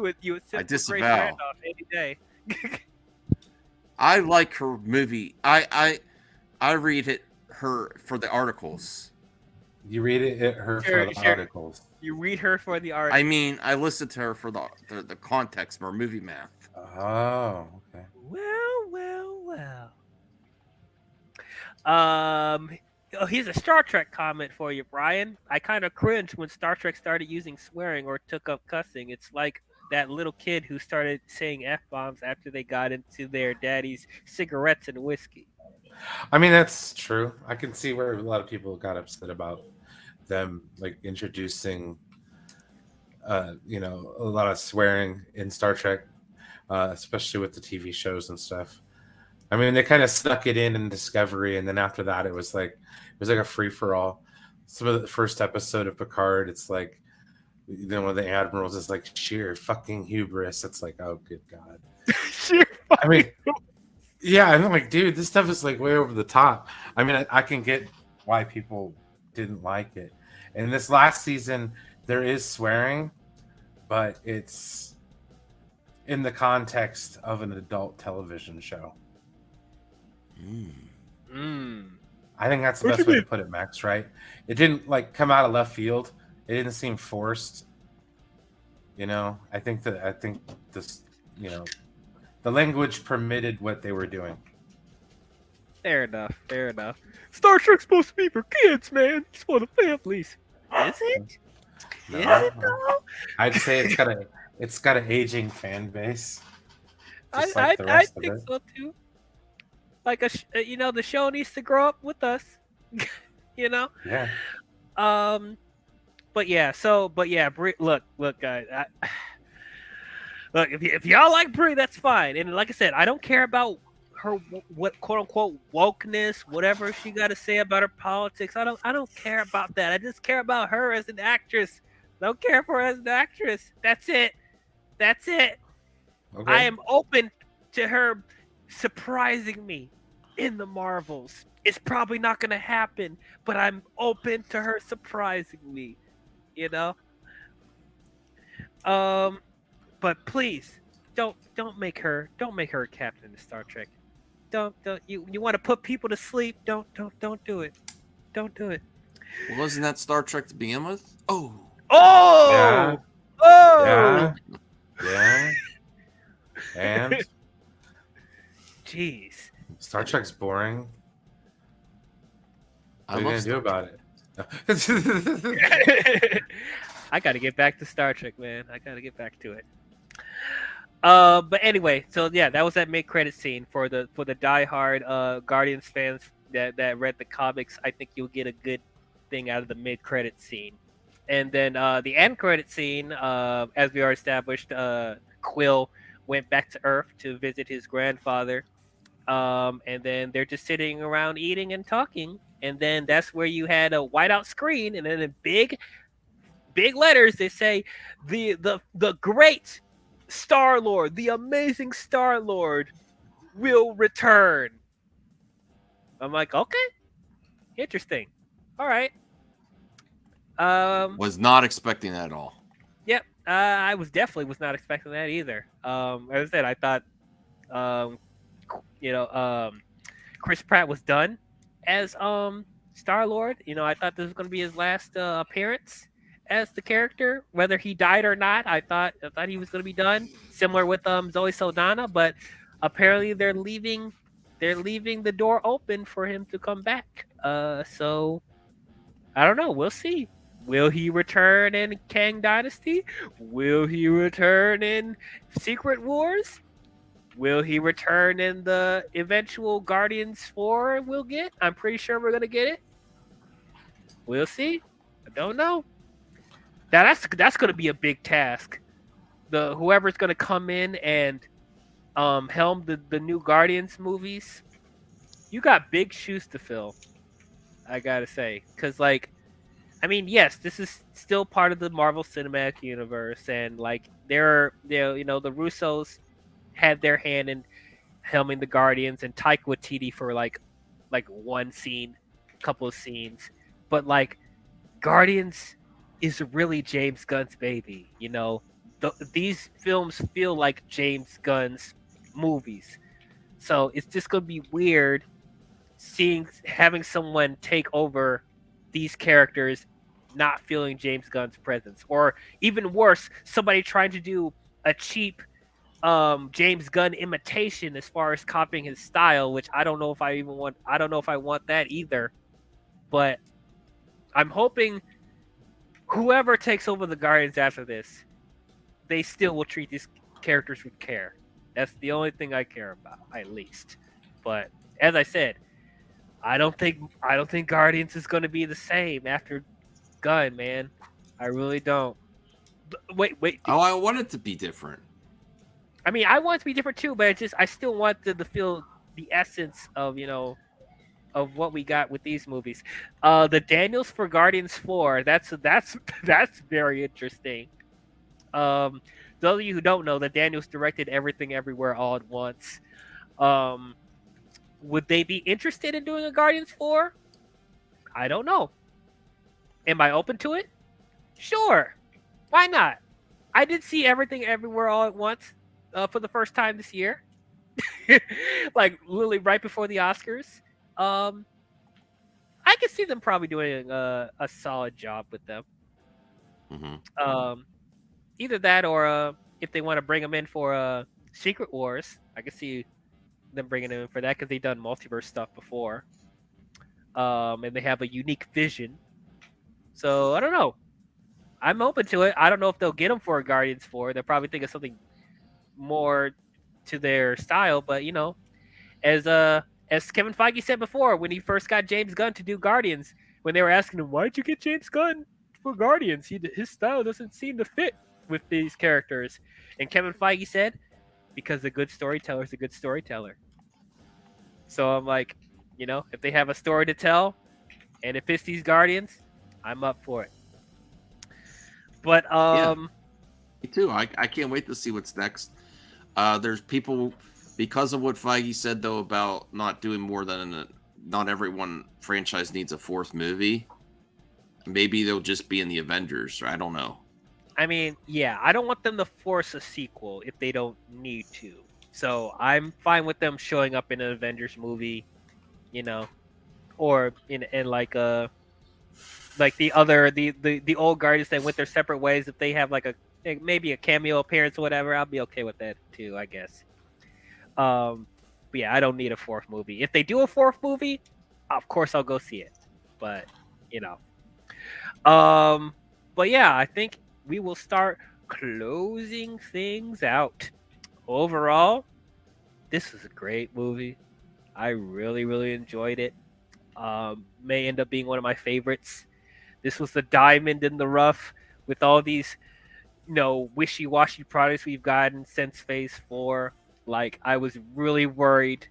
with Grace disavow. Randolph any day. I like her movie. I read her for the articles. You read her for the articles. You read her for the articles. I mean, I listen to her for the context for movie math. Oh, okay. Well. Here's a Star Trek comment for you, Brian. I kind of cringed when Star Trek started using swearing or took up cussing. It's like that little kid who started saying F-bombs after they got into their daddy's cigarettes and whiskey. I mean, that's true. I can see where a lot of people got upset about them like introducing a lot of swearing in Star Trek, especially with the TV shows and stuff. I mean, they kind of snuck it in Discovery, and then after that, it was like a free for all. Some of the first episode of Picard, it's like, one of the admirals is like sheer fucking hubris. It's like, oh, good God. I mean, yeah, I'm like, dude, this stuff is like way over the top. I mean, I can get why people didn't like it. And this last season, there is swearing, but it's in the context of an adult television show. I think that's the best way to put it, Max, right? It didn't like come out of left field. It didn't seem forced. I think this, the language permitted what they were doing. Fair enough. Star Trek's supposed to be for kids, man. It's for the families. Is it? No, Is it though? I'd say it's got an aging fan base, just I like the I rest of think it. so too. Like the show needs to grow up with us. you know. Yeah. Um. But yeah. Brie, look, guys. Look, if y'all like Brie, that's fine. And like I said, I don't care about her what quote unquote wokeness, whatever she got to say about her politics. I don't care about that. I just care about her as an actress. I don't care for her as an actress. That's it. That's it. I Okay. am open to her surprising me in the Marvels. It's probably not going to happen, but I'm open to her surprising me. You know. Um. But please, don't make her a captain of Star Trek. Don't you want to put people to sleep? Don't do it. Don't do it. Well, wasn't that Star Trek to begin with? Oh, Yeah. Oh, oh, Yeah. Yeah. And jeez. Star Trek's boring. I What are you love gonna do Star about it? I got to get back to Star Trek, man. I got to get back to it. But anyway, so yeah, that was that mid-credit scene for the diehard Guardians fans that read the comics. I think you'll get a good thing out of the mid-credit scene, and then the end credit scene, as we are established, Quill went back to Earth to visit his grandfather, and then they're just sitting around eating and talking, and then that's where you had a whiteout screen, and then in big letters they say the great Star Lord, the amazing Star Lord will return. I'm like, okay, interesting. All right. was not expecting that at all. Yep. I was not expecting that either. As I said, I thought, um, you know, Chris Pratt was done as Star Lord. I thought this was going to be his last appearance as the character, whether he died or not. I thought he was going to be done, similar with Zoe Saldana, but apparently they're leaving the door open for him to come back. So I don't know. We'll see. Will he return in Kang Dynasty? Will he return in Secret Wars? Will he return in the eventual Guardians 4 we'll get? I'm pretty sure we're going to get it. We'll see. I don't know. Now that's going to be a big task. Whoever's going to come in and helm the new Guardians movies, you got big shoes to fill. I got to say, cuz yes, this is still part of the Marvel Cinematic Universe, and the Russos had their hand in helming the Guardians, and Taika Waititi for like one scene, couple of scenes, but Guardians is really James Gunn's baby. These films feel like James Gunn's movies, so it's just gonna be weird having someone take over these characters, not feeling James Gunn's presence, or even worse, somebody trying to do a cheap James Gunn imitation as far as copying his style, which I don't know if I want that either. But I'm hoping whoever takes over the Guardians after this, they still will treat these characters with care. That's the only thing I care about, at least. But as I said, I don't think Guardians is going to be the same after Gunn, man. I really don't. Wait. Oh, I want it to be different. I mean, I want it to be different too, but I still want to feel the essence of of what we got with these movies. The Daniels for Guardians 4. That's very interesting. Those of you who don't know, the Daniels directed Everything Everywhere All at Once. Would they be interested in doing a Guardians 4? I don't know. Am I open to it? Sure. Why not? I did see Everything Everywhere All at Once for the first time this year. Literally right before the Oscars. I could see them probably doing a solid job with them. Mm-hmm. Either that or if they want to bring them in for Secret Wars, I could see them bringing them in for that because they've done multiverse stuff before. And they have a unique vision. So I don't know. I'm open to it. I don't know if they'll get them for a Guardians 4. They'll probably think of something more to their style, but as as Kevin Feige said before, when he first got James Gunn to do Guardians, when they were asking him, "Why'd you get James Gunn for Guardians? His style doesn't seem to fit with these characters." And Kevin Feige said, "Because a good storyteller is a good storyteller." So I'm like, if they have a story to tell, and if it's these Guardians, I'm up for it. But Yeah, me too. I can't wait to see what's next. There's people, because of what Feige said though about not doing more than not everyone franchise needs a fourth movie. Maybe they'll just be in the Avengers. I don't know. I mean, yeah, I don't want them to force a sequel if they don't need to. So I'm fine with them showing up in an Avengers movie, or in like the old Guardians that went their separate ways. If they have like maybe a cameo appearance or whatever, I'll be okay with that too, I guess. But yeah, I don't need a fourth movie. If they do a fourth movie, of course I'll go see it. But you know, but yeah, I think we will start closing things out. Overall, this was a great movie. I really, really enjoyed it. May end up being one of my favorites. This was the diamond in the rough with all these, wishy-washy products we've gotten since Phase 4. Like, I was really worried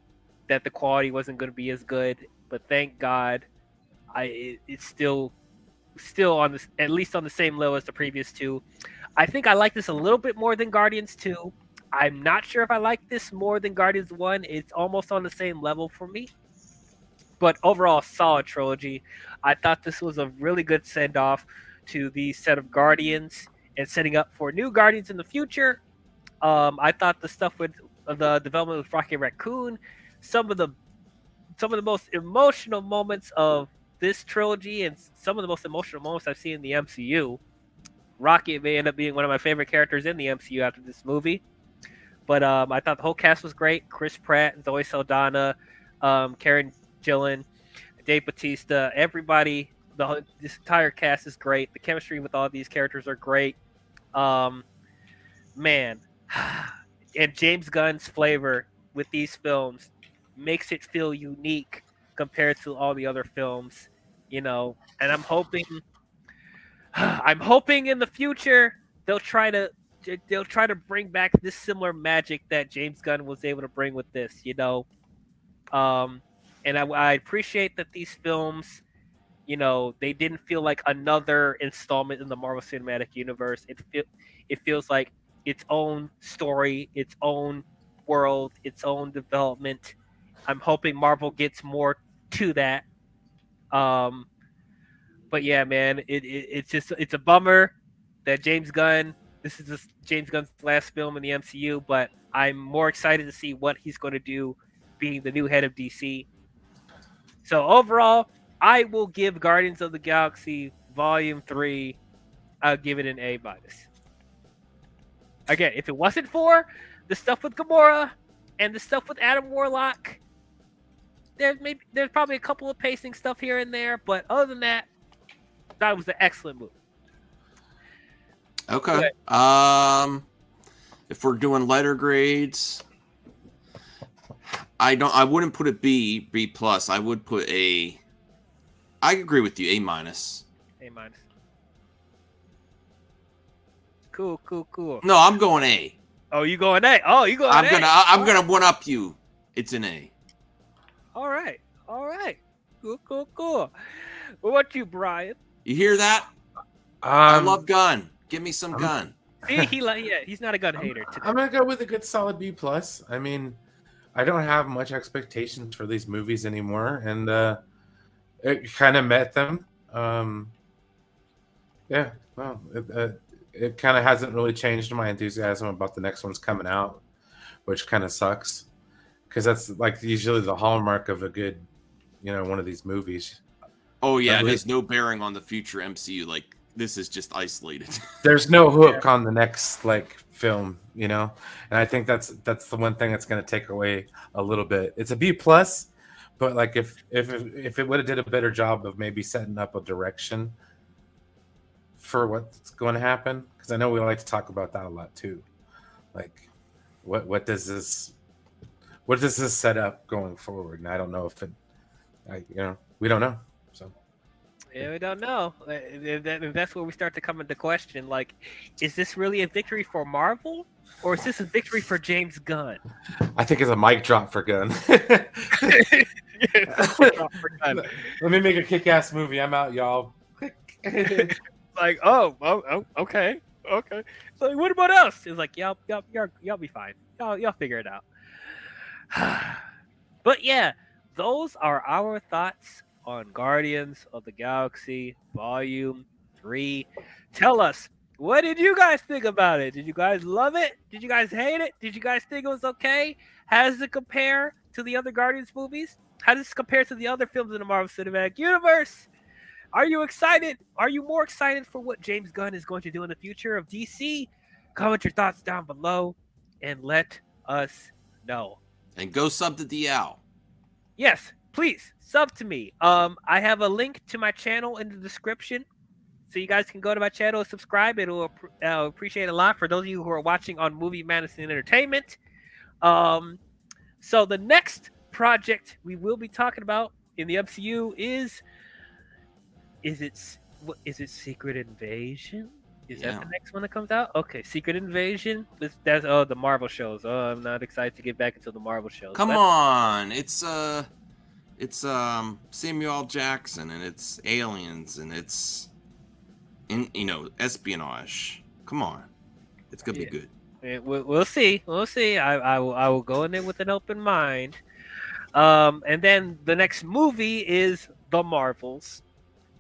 that the quality wasn't going to be as good, but thank God, it's still on this, at least on the same level as the previous two. I think I like this a little bit more than Guardians 2. I'm not sure if I like this more than Guardians 1. It's almost on the same level for me. But overall, solid trilogy. I thought this was a really good send-off to the set of Guardians and setting up for new Guardians in the future. I thought the stuff with the development with Rocket Raccoon, some of the most emotional moments of this trilogy and some of the most emotional moments I've seen in the MCU. Rocket may end up being one of my favorite characters in the MCU after this movie. But I thought the whole cast was great. Chris Pratt, Zoe Saldana, Karen Gillan, Dave Bautista, everybody. This entire cast is great. The chemistry with all these characters are great. Man, and James Gunn's flavor with these films makes it feel unique compared to all the other films, And I'm hoping in the future they'll try to bring back this similar magic that James Gunn was able to bring with this, And I appreciate that these films, they didn't feel like another installment in the Marvel Cinematic Universe. It feels like its own story, its own world, its own development. I'm hoping Marvel gets more to that. But yeah, man, it's a bummer that this is just James Gunn's last film in the MCU, but I'm more excited to see what he's going to do being the new head of DC. So overall, I will give Guardians of the Galaxy Volume 3, I'll give it an A-. Again, if it wasn't for the stuff with Gamora and the stuff with Adam Warlock, there's probably a couple of pacing stuff here and there, but other than that, that was an excellent movie. Okay. If we're doing letter grades, I wouldn't put a B plus. I would put I agree with you, A minus. A minus. Cool. No, I'm going A. Oh, you going A? Oh, you going A? I'm gonna one up you. It's an A. All right. Cool. What about you, Brian? You hear that? I love Gunn. Give me some Gunn. He's not a Gun hater today. I'm gonna go with a good solid B plus. I mean, I don't have much expectations for these movies anymore, and it kind of met them. Yeah, well, it kind of hasn't really changed my enthusiasm about the next one's coming out, which kind of sucks because that's like usually the hallmark of a good, one of these movies. Oh yeah, it has no bearing on the future MCU. Like this is just isolated. There's no hook on the next film, and I think that's the one thing that's going to take away a little bit. It's a B plus, but like if it would have did a better job of maybe setting up a direction for what's going to happen? Because I know we like to talk about that a lot too. Like, what does this set up going forward? And I don't know if it, we don't know. So Yeah, we don't know. And that's where we start to come into question. Like, is this really a victory for Marvel, or is this a victory for James Gunn? I think it's a mic drop for Gunn. Let me make a kick-ass movie. I'm out, y'all. Like, okay. So what about us? It's like, y'all be fine. Y'all figure it out. But yeah, those are our thoughts on Guardians of the Galaxy Volume 3. Tell us, what did you guys think about it? Did you guys love it? Did you guys hate it? Did you guys think it was okay? How does it compare to the other Guardians movies? How does it compare to the other films in the Marvel Cinematic Universe? Are you excited? Are you more excited for what James Gunn is going to do in the future of DC? Comment your thoughts down below and let us know. And go sub to DL. Yes, please sub to me. I have a link to my channel in the description, so you guys can go to my channel and subscribe. It'll appreciate a lot for those of you who are watching on Movie Madison Entertainment. So the next project we will be talking about in the MCU is it Secret Invasion? Is that the next one that comes out? Okay, Secret Invasion. That's the Marvel shows. Oh, I'm not excited to get back into the Marvel shows. Come on, it's Samuel L. Jackson, and it's aliens, and it's espionage. Come on, it's gonna be good. We'll see. We'll see. I will go in there with an open mind. And then the next movie is The Marvels.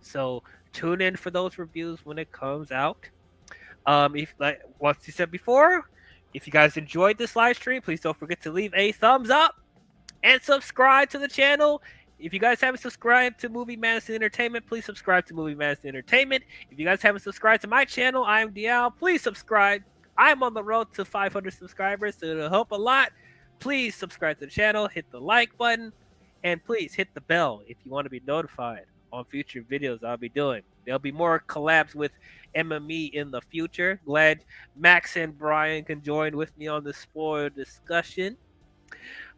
So tune in for those reviews when it comes out. If, like what you said before, if you guys enjoyed this live stream, please don't forget to leave a thumbs up and subscribe to the channel. If you guys haven't subscribed to Movie Madison Entertainment, please subscribe to Movie Madison Entertainment. If you guys haven't subscribed to my channel, I am DL. Please subscribe. I'm on the road to 500 subscribers, so it'll help a lot. Please subscribe to the channel, hit the like button, and please hit the bell if you want to be notified on future videos I'll be doing. There'll be more collabs with MME in the future. Glad Max and Brian can join with me on the spoiler discussion.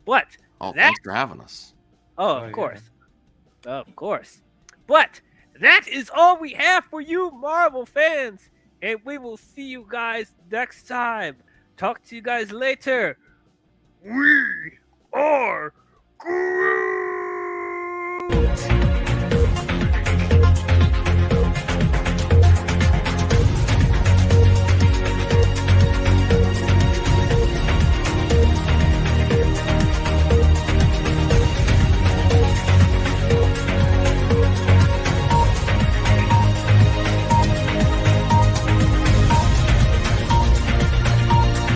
But thanks for having us. Of course. Of course. But that is all we have for you Marvel fans. And we will see you guys next time. Talk to you guys later. We are Groot.